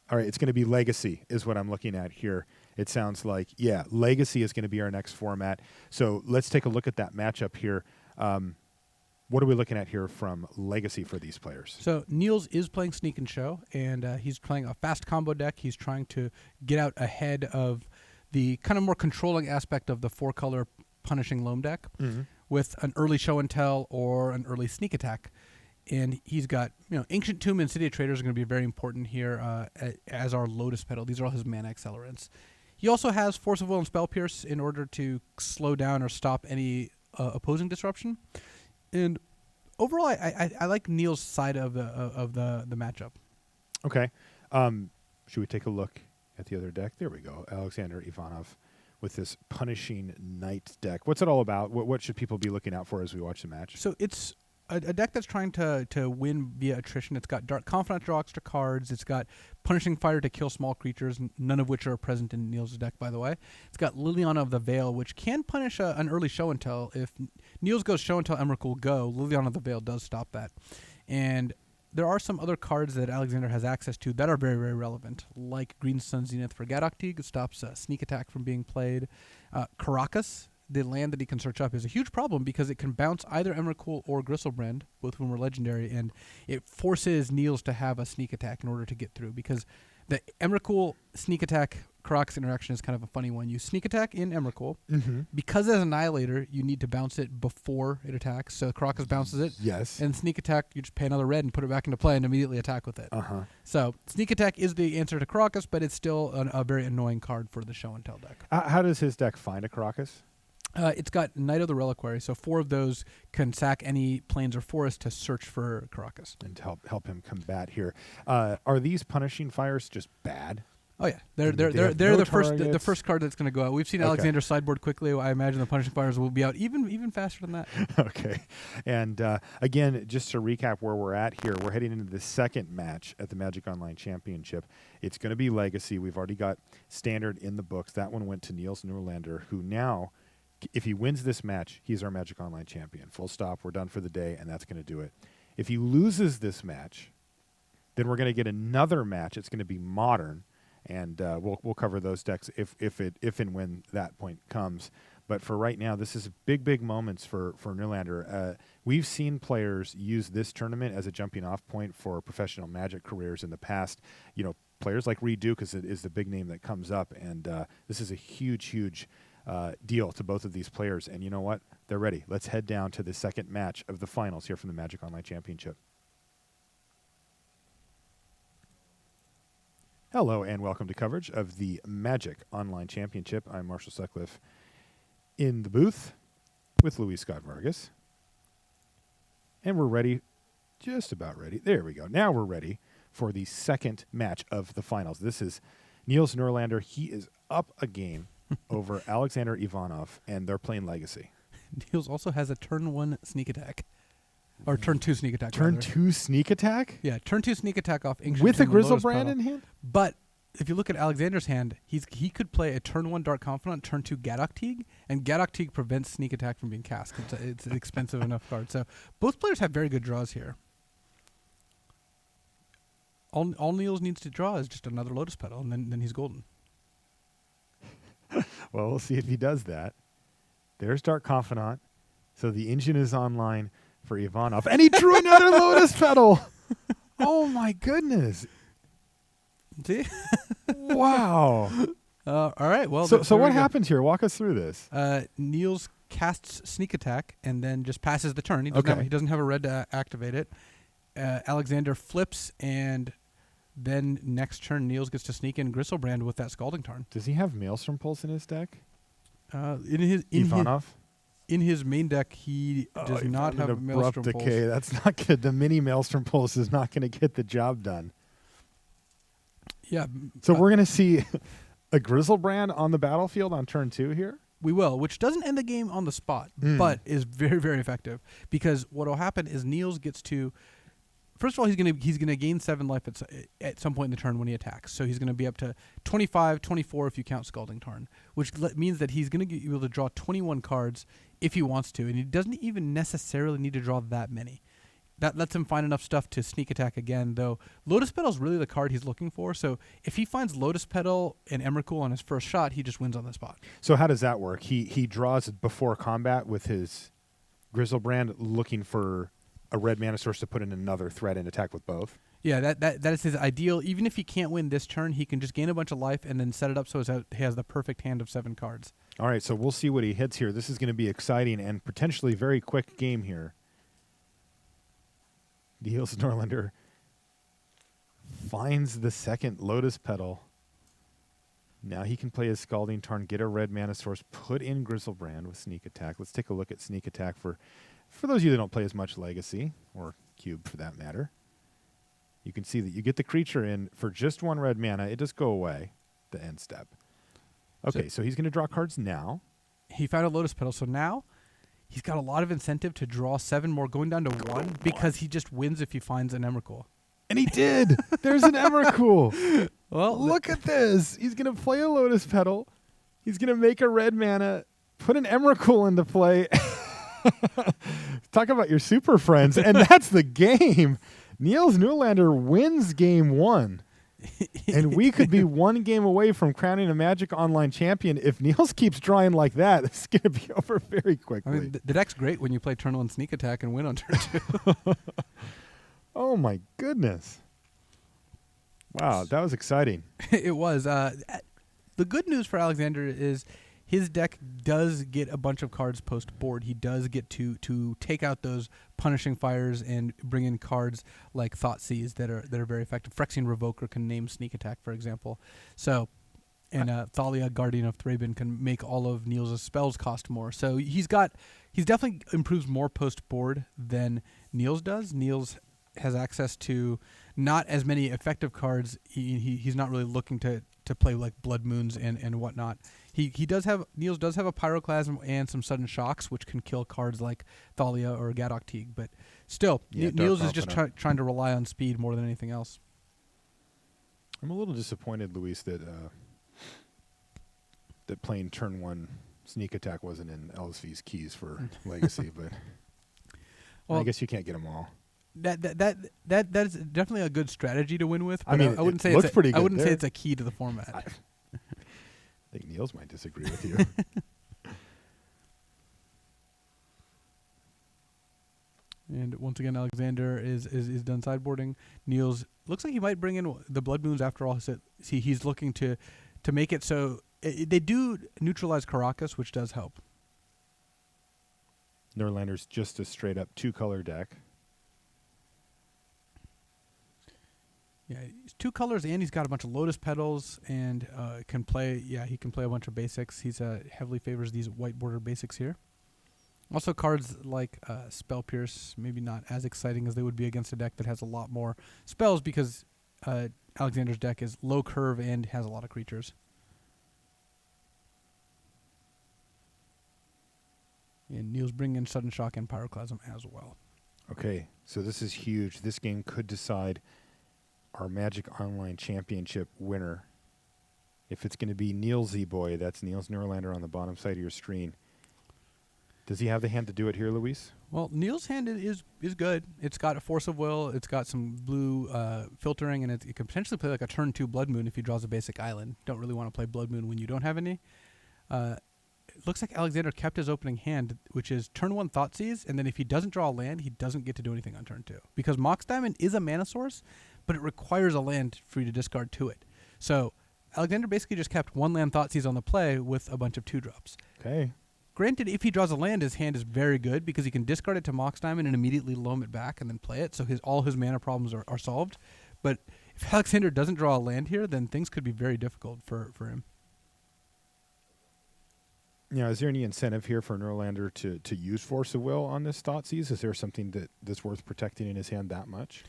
All right, it's going to be Legacy is what I'm looking at here. It sounds like, yeah, Legacy is going to be our next format. So let's take a look at that matchup here. What are we looking at here from Legacy for these players? So Niels is playing Sneak and Show, and he's playing a fast combo deck. He's trying to get out ahead of the kind of more controlling aspect of the 4-color Punishing Loam deck with an early Show and Tell or an early Sneak Attack. And he's got, Ancient Tomb and City of Traders are going to be very important here as our Lotus Petal. These are all his mana accelerants. He also has Force of Will and Spell Pierce in order to slow down or stop any opposing disruption. And overall, I like Niels' side of the matchup. Okay. Should we take a look at the other deck? There we go. Alexander Ivanov with this Punishing Knight deck. What's it all about? What should people be looking out for as we watch the match? So it's a deck that's trying to win via attrition. It's got Dark Confidant to draw extra cards. It's got Punishing Fire to kill small creatures, none of which are present in Niels' deck, by the way. It's got Liliana of the Veil, which can punish an early Show and Tell. If Niels goes Show and Tell, Emrakul go. Liliana of the Veil does stop that. And there are some other cards that Alexander has access to that are very, very relevant, like Green Sun Zenith for Gadoktig. It stops Sneak Attack from being played. Caracas, the land that he can search up, is a huge problem because it can bounce either Emrakul or Gristlebrand, both of whom are legendary, and it forces Niels to have a Sneak Attack in order to get through, because the Emrakul Sneak Attack Caracas interaction is kind of a funny one. You Sneak Attack in Emrakul. Because as Annihilator, you need to bounce it before it attacks, so Caracas bounces it. Yes. And Sneak Attack, you just pay another red and put it back into play and immediately attack with it. So Sneak Attack is the answer to Caracas, but it's still a very annoying card for the Show and Tell deck. How does his deck find a Caracas? It's got Knight of the Reliquary, so 4 of those can sack any plains or forest to search for Caracas. And to help him combat here. Are these Punishing Fires just bad? Oh yeah, they're They have no the first card that's going to go out. We've seen Alexander sideboard quickly. I imagine the Punishing Fires will be out even faster than that. Okay, and again, just to recap where we're at here, we're heading into the second match at the Magic Online Championship. It's going to be Legacy. We've already got Standard in the books. That one went to Niels Noorlander, who now, if he wins this match, he's our Magic Online champion. Full stop. We're done for the day, and that's going to do it. If he loses this match, then we're going to get another match. It's going to be Modern, and we'll cover those decks if and when that point comes. But for right now, this is big moments for Noorlander. We've seen players use this tournament as a jumping-off point for professional Magic careers in the past. Players like Reed Duke is the big name that comes up, and this is a huge deal to both of these players. And you know what? They're ready. Let's head down to the second match of the finals here from the Magic Online Championship. Hello and welcome to coverage of the Magic Online Championship. I'm Marshall Sutcliffe in the booth with Luis Scott Vargas. And we're ready, just about ready. There we go. Now we're ready for the second match of the finals. This is Niels Noorlander. He is up a game over Alexander Ivanov, and they're playing Legacy. Niels also has a turn 1 Sneak Attack. Or turn 2 Sneak Attack. Turn rather. 2 Sneak Attack? Yeah, turn 2 Sneak Attack off Ancient With a Tomb and Lotus Grizzlebrand Petal. in hand? But if you look at Alexander's hand, he could play a turn 1 Dark Confidant, turn 2 Gadoktig, and Gadoktig prevents Sneak Attack from being cast. It's an expensive enough card. So both players have very good draws here. All Niels needs to draw is just another Lotus Petal, and then he's golden. Well, we'll see if he does that. There's Dark Confidant. So the engine is online for Ivanov. And he drew another Lotus Petal. Oh, my goodness. See? Wow. All right. Well, so what happens here? Walk us through this. Niels casts Sneak Attack and then just passes the turn. He doesn't have a red to activate it. Alexander flips, and then next turn Niels gets to sneak in Gristlebrand with that Scalding Tarn. Does he have Maelstrom Pulse in his deck? Ivanov? In his main deck, he does not have an Maelstrom abrupt Pulse. decay. That's not good. The mini Maelstrom Pulse is not going to get the job done. Yeah. So we're going to see a Grizzlebrand on the battlefield on turn 2 here? We will, which doesn't end the game on the spot, but is very, very effective. Because what will happen is Niels gets to... First of all, he's gonna gain 7 life at some point in the turn when he attacks. So he's going to be up to 25, 24 if you count Scalding Tarn, which means that he's going to be able to draw 21 cards if he wants to, and he doesn't even necessarily need to draw that many. That lets him find enough stuff to sneak attack again, though Lotus Petal is really the card he's looking for. So if he finds Lotus Petal and Emrakul on his first shot, he just wins on the spot. So how does that work? He draws before combat with his Grizzlebrand, looking for a red mana source to put in another threat and attack with both? Yeah, that is his ideal. Even if he can't win this turn, he can just gain a bunch of life and then set it up so he has the perfect hand of 7 cards. All right, so we'll see what he hits here. This is going to be exciting and potentially very quick game here. Niels Noorlander finds the second Lotus Petal. Now he can play his Scalding Tarn, get a red mana source, put in Grizzlebrand with Sneak Attack. Let's take a look at Sneak Attack for those of you that don't play as much Legacy, or Cube for that matter. You can see that you get the creature in for just 1 red mana. It does go away, the end step. Okay, so he's going to draw cards now. He found a Lotus Petal, so now he's got a lot of incentive to draw 7 more, going down to 1, because he just wins if he finds an Emrakul. And he did! There's an Emrakul! Well, look at this! He's going to play a Lotus Petal. He's going to make a red mana, put an Emrakul into play. Talk about your super friends. And that's the game. Niels Noorlander wins game 1. And we could be 1 game away from crowning a Magic Online champion. If Niels keeps drawing like that, this is going to be over very quickly. I mean, the deck's great when you play turn 1 Sneak Attack and win on turn 2. Oh, my goodness. Wow, that was exciting. It was. The good news for Alexander is his deck does get a bunch of cards post-board. He does get to take out those Punishing Fires and bring in cards like Thoughtseize that are very effective. Phyrexian Revoker can name Sneak Attack, for example. So, and Thalia, Guardian of Thraben, can make all of Niels' spells cost more. So he's definitely improves more post-board than Niels does. Niels has access to not as many effective cards. He's not really looking to play like Blood Moons and whatnot. Niels does have a Pyroclasm and some Sudden Shocks, which can kill cards like Thalia or Gadok Teague. But still, Niels is just trying to rely on speed more than anything else. I'm a little disappointed, Luis, that playing turn 1 Sneak Attack wasn't in LSV's keys for Legacy, but well, I guess you can't get them all. That is definitely a good strategy to win with. But I mean, I wouldn't say looks pretty good. I wouldn't say it's a key to the format. I think Niels might disagree with you. And once again, Alexander is done sideboarding. Niels looks like he might bring in the Blood Moons after all. See, he's looking to make it so they do neutralize Karakas, which does help. Noorlander's just a straight up 2-color deck. Yeah, he's 2 colors, and he's got a bunch of Lotus Petals, and he can play a bunch of basics. He's heavily favors these white border basics here. Also, cards like Spell Pierce, maybe not as exciting as they would be against a deck that has a lot more spells, because Alexander's deck is low curve and has a lot of creatures. And Niels bringing in Sudden Shock and Pyroclasm as well. Okay, so this is huge. This game could decide our Magic Online Championship winner. If it's going to be Niels Boy, that's Niels Noorlander on the bottom side of your screen. Does he have the hand to do it here, Luis? Well, Niels' hand is good. It's got a Force of Will. It's got some blue filtering, and it can potentially play like a turn 2 Blood Moon if he draws a basic island. Don't really want to play Blood Moon when you don't have any. It looks like Alexander kept his opening hand, which is turn 1 Thoughtseize, and then if he doesn't draw a land, he doesn't get to do anything on turn 2. Because Mox Diamond is a mana source, but it requires a land for you to discard to it. So Alexander basically just kept 1 land Thoughtseize on the play with a bunch of 2-drops. Okay. Granted, if he draws a land, his hand is very good because he can discard it to Mox Diamond and immediately loam it back and then play it, so all his mana problems are solved. But if Alexander doesn't draw a land here, then things could be very difficult for him. Now, is there any incentive here for Noorlander to use Force of Will on this Thoughtseize? Is there something that's worth protecting in his hand that much?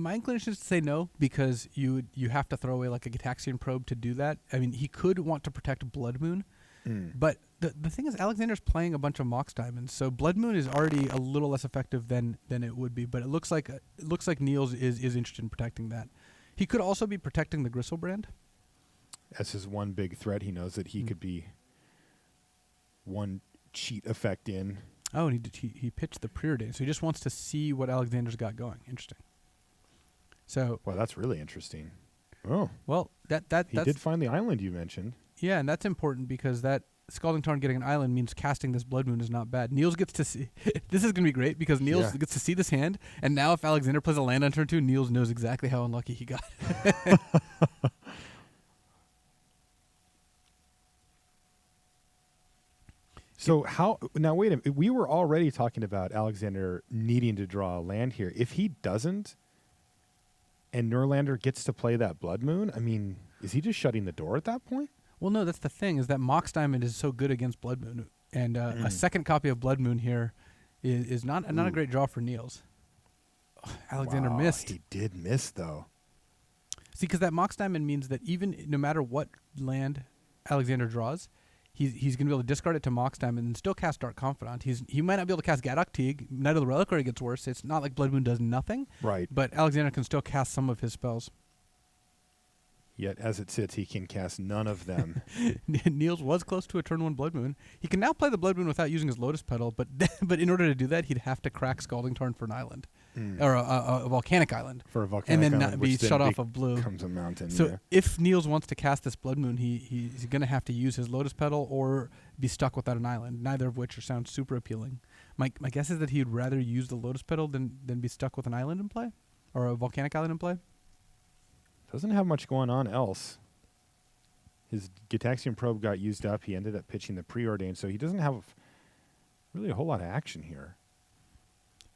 My inclination is to say no, because you have to throw away like a Gitaxian probe to do that. I mean, he could want to protect Blood Moon, but the thing is, Alexander's playing a bunch of Mox Diamonds, so Blood Moon is already a little less effective than it would be. But it looks like Niels is interested in protecting that. He could also be protecting the Gristlebrand. As his one big threat, he knows that he could be one cheat effect in. Oh, and he pitched the Preordain, so he just wants to see what Alexander's got going. Interesting. So, Well, that's really interesting. Oh, well, he that's did find the island you mentioned. yeah, and that's important because that Scalding Tarn getting an island means casting this Blood Moon is not bad. Niels gets to see. This is going to be great because Niels Yeah. gets to see this hand, and now if Alexander plays a land on turn 2, Niels knows exactly how unlucky he got. So now wait a minute. We were already talking about Alexander needing to draw a land here. If he doesn't, and Noorlander gets to play that Blood Moon, I mean, is he just shutting the door at that point? Well, no, that's the thing, is that Mox Diamond is so good against Blood Moon, and a second copy of Blood Moon here is not a great draw for Niels. Alexander Wow, missed. He did miss though. See, because that Mox Diamond means that even no matter what land Alexander draws, he's going to be able to discard it to Mox Diamond and still cast Dark Confidant. He might not be able to cast Gadok Teague. Knight of the Reliquary gets worse. It's not like Blood Moon does nothing, Right. but Alexander can still cast some of his spells. Yet as it sits, he can cast none of them. Niels was close to a turn 1 Blood Moon. He can now play the Blood Moon without using his Lotus Petal, but in order to do that, he'd have to crack Scalding Tarn for an island. Or a volcanic island. For a volcanic And then island, not be which then shut off of blue. becomes a mountain. So yeah. if Niels wants to cast this Blood Moon, he's going to have to use his Lotus Petal or be stuck without an island, neither of which sound super appealing. My guess is that he'd rather use the Lotus Petal than be stuck with an island in play, or a volcanic island in play. Doesn't have much going on else. His Gitaxian probe got used up. He ended up pitching the Preordain, so he doesn't have really a whole lot of action here.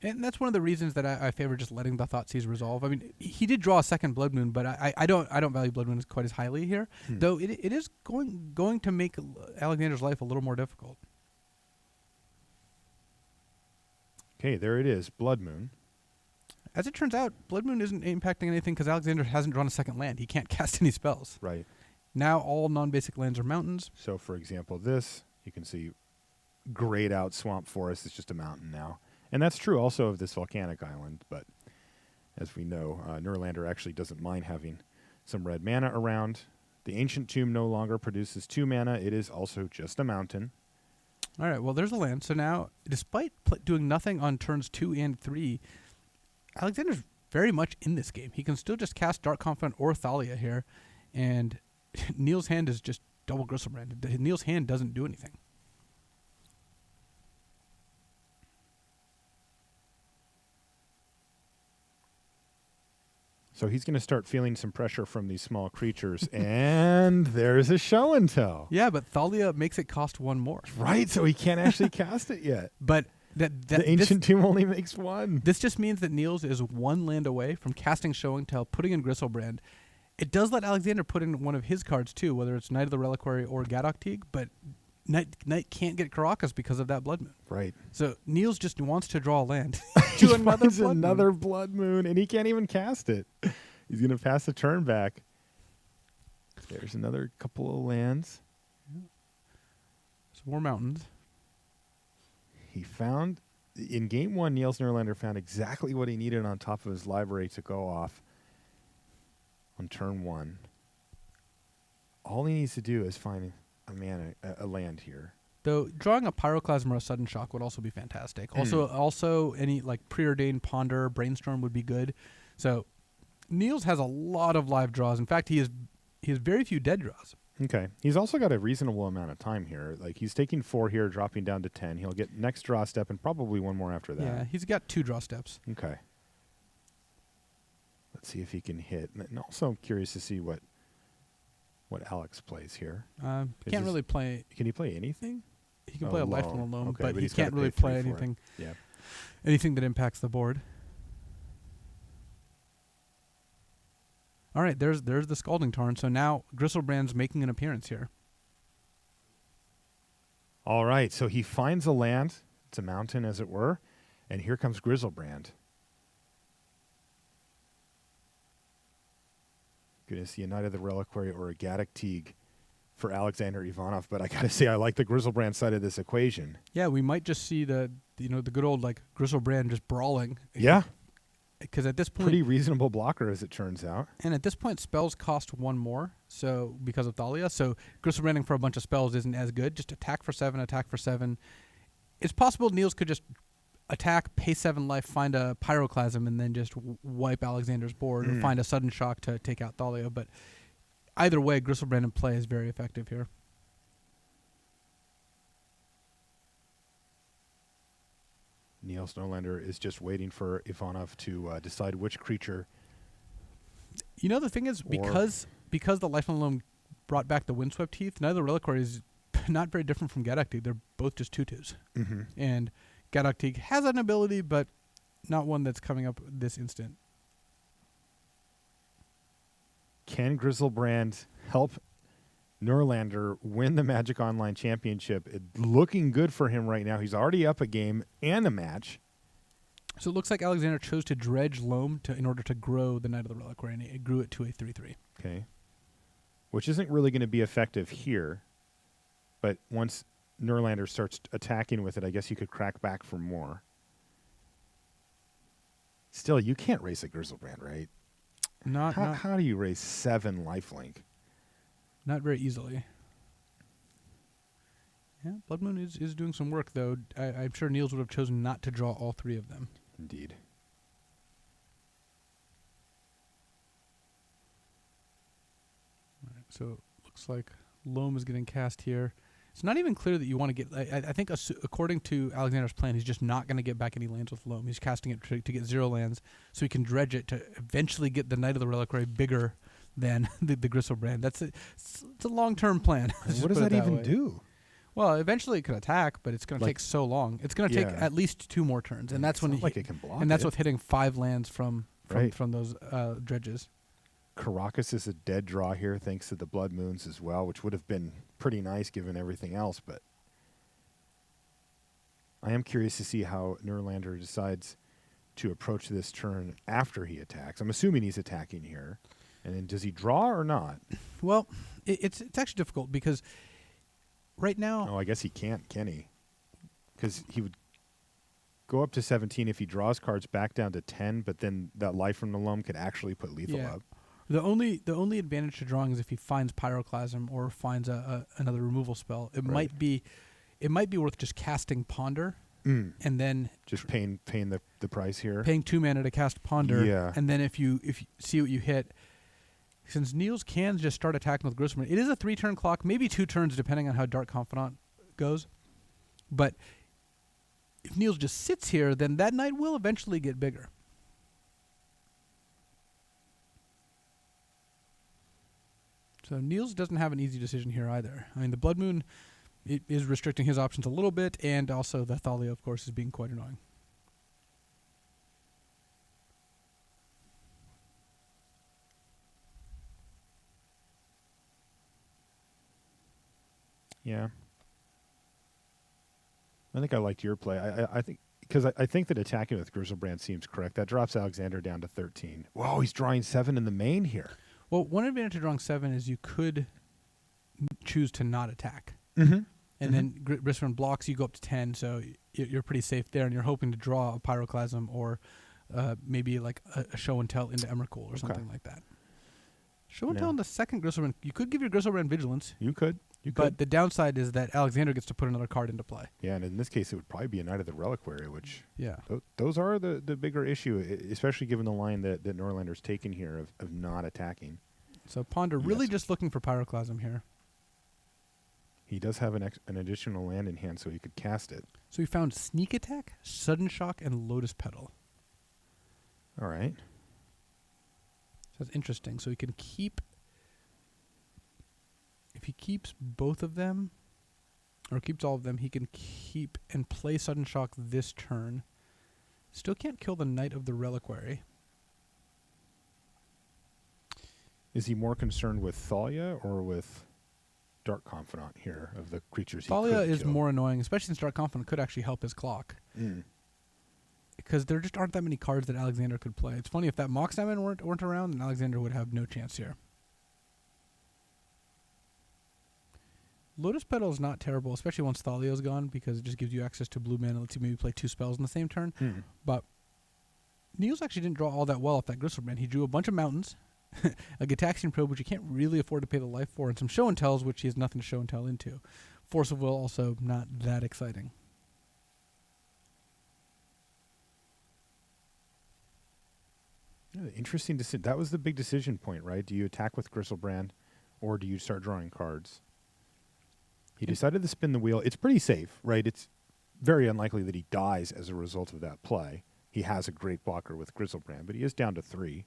And that's one of the reasons that I favor just letting the Thoughtseize resolve. I mean, he did draw a second Blood Moon, but I don't value Blood Moon quite as highly here, though it is going to make Alexander's life a little more difficult. Okay, there it is, Blood Moon. As it turns out, Blood Moon isn't impacting anything because Alexander hasn't drawn a second land. He can't cast any spells. Right. Now all non-basic lands are mountains. So, for example, this, you can see grayed out Swamp Forest is just a mountain now. And that's true also of this volcanic island, but as we know, Noorlander actually doesn't mind having some red mana around. The Ancient Tomb no longer produces 2 mana. It is also just a mountain. All right, well, there's a land. So now, despite doing nothing on turns 2 and 3, Alexander's very much in this game. He can still just cast Dark Confidant or Thalia here, and Niels' hand is just double Gristlebrand. Niels' hand doesn't do anything. So he's going to start feeling some pressure from these small creatures, and there's a show and tell. Yeah, but Thalia makes it cost 1 more. Right, so he can't actually cast it yet. But The Ancient Tomb only makes 1. This just means that Niels is 1 land away from casting Show and Tell, putting in Gristlebrand. It does let Alexander put in one of his cards too, whether it's Knight of the Reliquary or Gadok Teague, but Knight can't get Caracas because of that Blood Moon. Right. So Niels just wants to draw a land. He to another finds Blood another Moon. Blood Moon, and he can't even cast it. He's going to pass the turn back. There's another couple of lands. Some more mountains. He found, in game 1, Niels Noorlander found exactly what he needed on top of his library to go off on turn 1. All he needs to do is find a land here. Though drawing a Pyroclasm or a Sudden Shock would also be fantastic. Also any like Preordained Ponder, Brainstorm would be good. So Niels has a lot of live draws. In fact, he has very few dead draws. Okay. He's also got a reasonable amount of time here. Like, he's taking 4 here, dropping down to 10. He'll get next draw step and probably 1 more after that. Yeah, he's got 2 draw steps. Okay. Let's see if he can hit. And also, I'm curious to see what Alex plays here. Can't really play. Can he play anything? He can play a Lifeline Alone. alone, Okay, but he he's gotta can't really pay 3 play for it. anything. Yeah. Anything that impacts the board. All right, there's the Scalding Tarn. So now Gristlebrand's making an appearance here. All right, so he finds a land. It's a mountain, as it were. And here comes Grizzlebrand. going to see a Knight of the Reliquary or a Gaddock Teague for Alexander Ivanov, but I got to say I like the Griselbrand side of this equation. Yeah, we might just see the good old like Griselbrand just brawling. Yeah. Because at this point, Pretty reasonable blocker, as it turns out. and at this point, spells cost one more. So because of Thalia, so Griselbranding for a bunch of spells isn't as good. Just attack for 7, attack for 7. It's possible Niels could just attack, pay 7 life, find a Pyroclasm, and then just wipe Alexander's board, or find a sudden shock to take out Thalia. But either way, Griselbrand in play is very effective here. Niels Noorlander is just waiting for Ivanov to decide which creature. You know, the thing is, because the Lifeline Loam brought back the Windswept Teeth, Knight of the Reliquary is not very different from Gaddock Teague. They're both just 2/2s. Mm-hmm. And Gaddock Teague has an ability, but not one that's coming up this instant. Can Griselbrand help Noorlander win the Magic Online Championship? It's looking good for him right now. He's already up a game and a match. So it looks like Alexander chose to dredge Loam in order to grow the Knight of the Reliquary, and it grew it to a 3/3. Okay. Which isn't really going to be effective here. But once Noorlander starts attacking with it, I guess you could crack back for more. Still, you can't race a Griselbrand, right? How do you raise 7 lifelink? Not very easily. Yeah, Blood Moon is doing some work, though. I'm sure Niels would have chosen not to draw all 3 of them. Indeed. All right, so it looks like Loam is getting cast here. It's not even clear that you want to get... I think according to Alexander's plan, he's just not going to get back any lands with Loam. He's casting it to get 0 lands so he can dredge it to eventually get the Knight of the Reliquary bigger than the Griselbrand. It's a long-term plan. What does that even do? Well, eventually it could attack, but it's going to take so long. It's going to take Yeah. at least 2 more turns, and that's when It's not like it can block and that's it. with hitting 5 lands from Right. those dredges. Caracas is a dead draw here thanks to the Blood Moons as well, which would have been pretty nice given everything else, but I am curious to see how Noorlander decides to approach this turn after he attacks. I'm assuming he's attacking here. And then does he draw or not? Well, it's actually difficult because right now... Oh, I guess he can't, can he? Because he would go up to 17 if he draws cards back down to 10, but then that Life from the Loam could actually put lethal up. The only advantage to drawing is if he finds Pyroclasm or finds another removal spell. It might be worth just casting Ponder and then just paying the price here. Paying 2 mana to cast Ponder. Yeah. And then if you see what you hit, since Niels can just start attacking with Griselbrand, it is a 3-turn clock, maybe 2 turns depending on how Dark Confidant goes. But if Niels just sits here, then that Knight will eventually get bigger. So Niels doesn't have an easy decision here either. I mean, the Blood Moon is restricting his options a little bit, and also the Thalia, of course, is being quite annoying. Yeah. I think I liked your play. I think because I think that attacking with Griselbrand seems correct. That drops Alexander down to 13. Whoa, he's drawing 7 in the main here. Well, one advantage of drawing 7 is you could choose to not attack. Mm-hmm. And then Griselbrand blocks, you go up to 10, so you're pretty safe there, and you're hoping to draw a Pyroclasm or maybe like a Show and Tell into Emrakul or something like that. Show and Tell in the second Griselbrand. You could give your Griselbrand Vigilance. You could. But the downside is that Alexander gets to put another card into play. Yeah, and in this case, it would probably be a Knight of the Reliquary, which yeah, those are the bigger issue, especially given the line that Noorlander's taken here of not attacking. So Ponder really just looking for Pyroclasm here. He does have an additional land in hand, so he could cast it. So he found Sneak Attack, Sudden Shock, and Lotus Petal. All right. So that's interesting. So he can keep... If he keeps both of them, or keeps all of them, he can keep and play Sudden Shock this turn. Still can't kill the Knight of the Reliquary. Is he more concerned with Thalia or with Dark Confidant here of the creatures Thalia he could is kill? more annoying, especially since Dark Confidant could actually help his clock. Because there just aren't that many cards that Alexander could play. It's funny, if that Mox Diamond weren't around, then Alexander would have no chance here. Lotus Petal is not terrible, especially once Thalio's gone, because it just gives you access to blue mana and lets you maybe play 2 spells in the same turn. But Niels actually didn't draw all that well off that Gristlebrand. He drew a bunch of mountains, a Gitaxian Probe, which you can't really afford to pay the life for, and some Show and Tells, which he has nothing to Show and Tell into. Force of Will also not that exciting. Yeah, interesting decision. That was the big decision point, right? Do you attack with Gristlebrand, or do you start drawing cards? He decided to spin the wheel. It's pretty safe, right? It's very unlikely that he dies as a result of that play. He has a great blocker with Gristlebrand, but he is down to 3.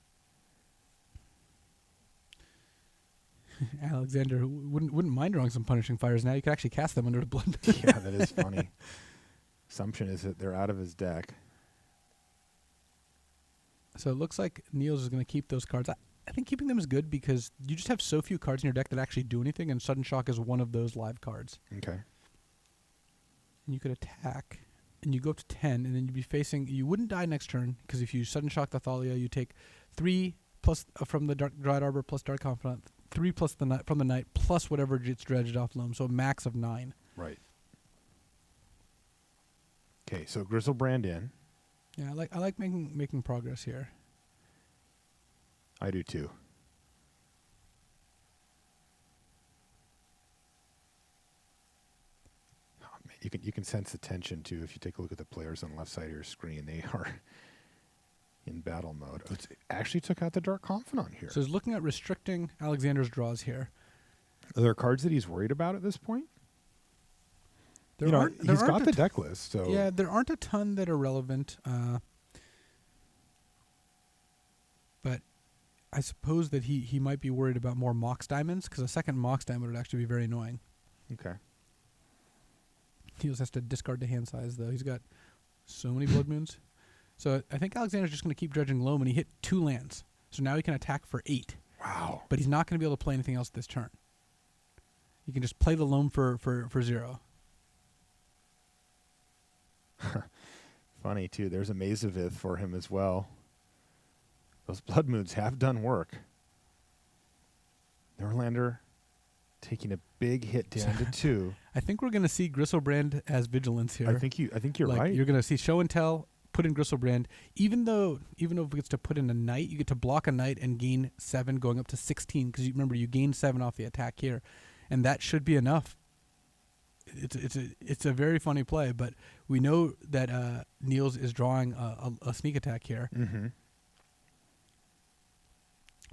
Alexander wouldn't mind drawing some Punishing Fires now. You could actually cast them under the blood. Yeah, that is funny. Assumption is that they're out of his deck. So it looks like Niels is going to keep those cards. I think keeping them is good because you just have so few cards in your deck that actually do anything, and Sudden Shock is one of those live cards. Okay. And you could attack, and you go up to 10, and then you'd be facing... You wouldn't die next turn, because if you Sudden Shock the Thalia, you take 3 plus from the Dried Arbor plus Dark Confidant, 3 plus from the Knight, plus whatever gets dredged off loam, so a max of 9. Right. Okay, so Gristlebrand in. Yeah, I like making progress here. I do too. Oh, man, you can sense the tension too if you take a look at the players on the left side of your screen. They are in battle mode. Oh, it actually took out the Dark Confidant here. So he's looking at restricting Alexander's draws here. Are there cards that he's worried about at this point? He's He's got the deck list. So yeah, there aren't a ton that are relevant. But I suppose that he might be worried about more Mox Diamonds, because a second Mox Diamond would actually be very annoying. Okay. He just has to discard the hand size, though. He's got so many Blood Moons. So I think Alexander's just going to keep dredging loam, and he hit 2 lands. So now he can attack for 8. Wow. But he's not going to be able to play anything else this turn. He can just play the loam for 0. Funny, too. There's a Mazavith for him as well. Those Blood Moons have done work. Noorlander taking a big hit down to 2. I think we're going to see Gristlebrand as Vigilance here. I think you're right. You're going to see Show and Tell, put in Gristlebrand. Even though if it gets to put in a Knight, you get to block a Knight and gain 7, going up to 16. Because remember, you gain 7 off the attack here, and that should be enough. It's a very funny play, but we know that Niels is drawing a sneak attack here. Mm-hmm.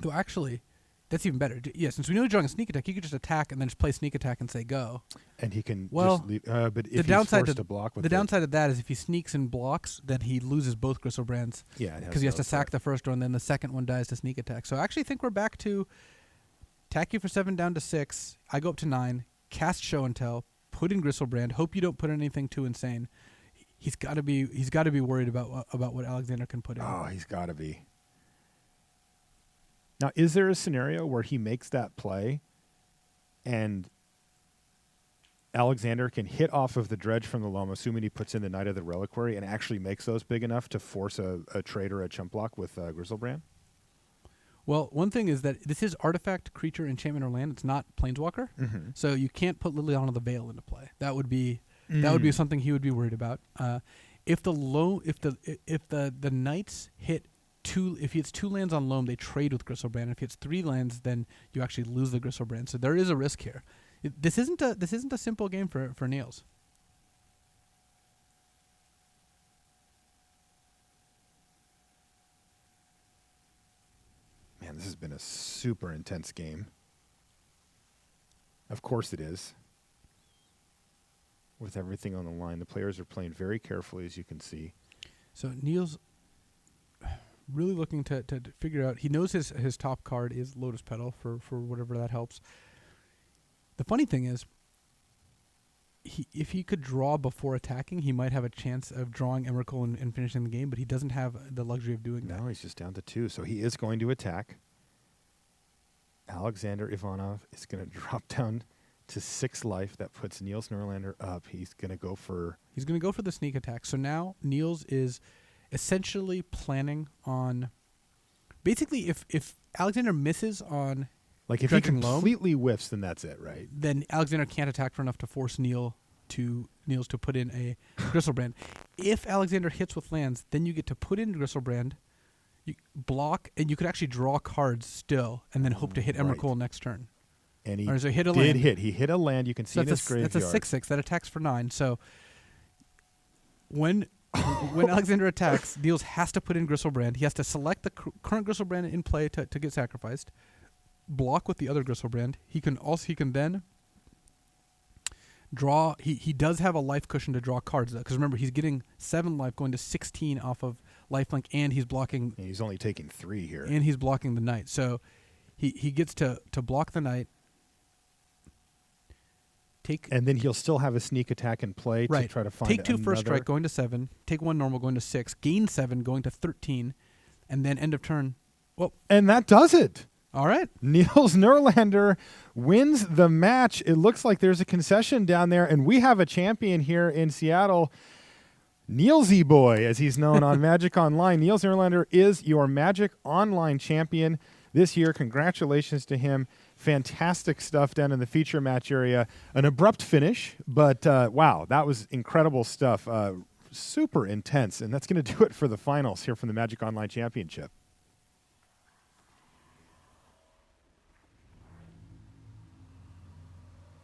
Though actually, that's even better. Yeah, since we know he's drawing a sneak attack, he could just attack and then just play sneak attack and say go. And he can Well, just leave. But if the he's forced to block with the downside of that is if he sneaks and blocks, then he loses both Gristlebrands. Yeah, Because he has to sack the first one, then the second one dies to sneak attack. So I actually think we're back to attack you for 7 down to 6. I go up to 9, cast Show and Tell, put in Gristlebrand. Hope you don't put anything too insane. He's got to be worried about what Alexander can put in. Oh, he's got to be. Now, is there a scenario where he makes that play and Alexander can hit off of the dredge from the loam, assuming he puts in the Knight of the Reliquary, and actually makes those big enough to force a trade or a chump block with Gristlebrand? Well, one thing is that this is artifact, creature, enchantment, or land. It's not Planeswalker, so you can't put Liliana the Veil into play. That would be something he would be worried about. If the Knights hit 2, if he hits 2 lands on loam, they trade with Gristlebrand. If he hits 3 lands, then you actually lose the Gristlebrand. So there is a risk here. This isn't a simple game for Niels. Man, this has been a super intense game. Of course it is. With everything on the line, the players are playing very carefully, as you can see. So Niels really looking to figure out. He knows his top card is Lotus Petal for whatever that helps. The funny thing is, if he could draw before attacking, he might have a chance of drawing Emrakul and finishing the game, but he doesn't have the luxury of doing that. No, he's just down to 2, so he is going to attack. Alexander Ivanov is going to drop down to 6 life. That puts Niels Noorlander up. He's going to go for the sneak attack. So now Niels is essentially planning on... Basically, if Alexander misses on Like if he dredging loam, completely whiffs, then that's it, right? then Alexander can't attack for enough to force Niels to put in a Gristlebrand. If Alexander hits with lands, then you get to put in Gristlebrand, you block, and you could actually draw cards still, and then hope to hit Right. Emrakul next turn. And he Or so hit a did land. hit. He hit a land. You can see So in his graveyard. that's a 6/6 that attacks for 9. So when Alexander attacks, Niels has to put in Gristlebrand. He has to select the current Gristlebrand in play to get sacrificed. Block with the other Gristlebrand. He can then draw. He does have a life cushion to draw cards, because remember, he's getting 7 life, going to 16 off of lifelink, and he's blocking. And he's only taking 3 here. And he's blocking the knight. So he gets to block the knight. And then he'll still have a sneak attack in play to try to find Take 2 another. first strike, going to 7. Take 1 normal, going to 6. Gain 7, going to 13. And then end of turn. Well, And that does it. all right. Niels Noorlander wins the match. It looks like there's a concession down there, and we have a champion here in Seattle. Nielsy Boy, as he's known on Magic Online. Niels Noorlander is your Magic Online champion this year. Congratulations to him. Fantastic stuff down in the feature match area. An abrupt finish, but wow, that was incredible stuff. Super intense, and that's going to do it for the finals here from the Magic Online Championship.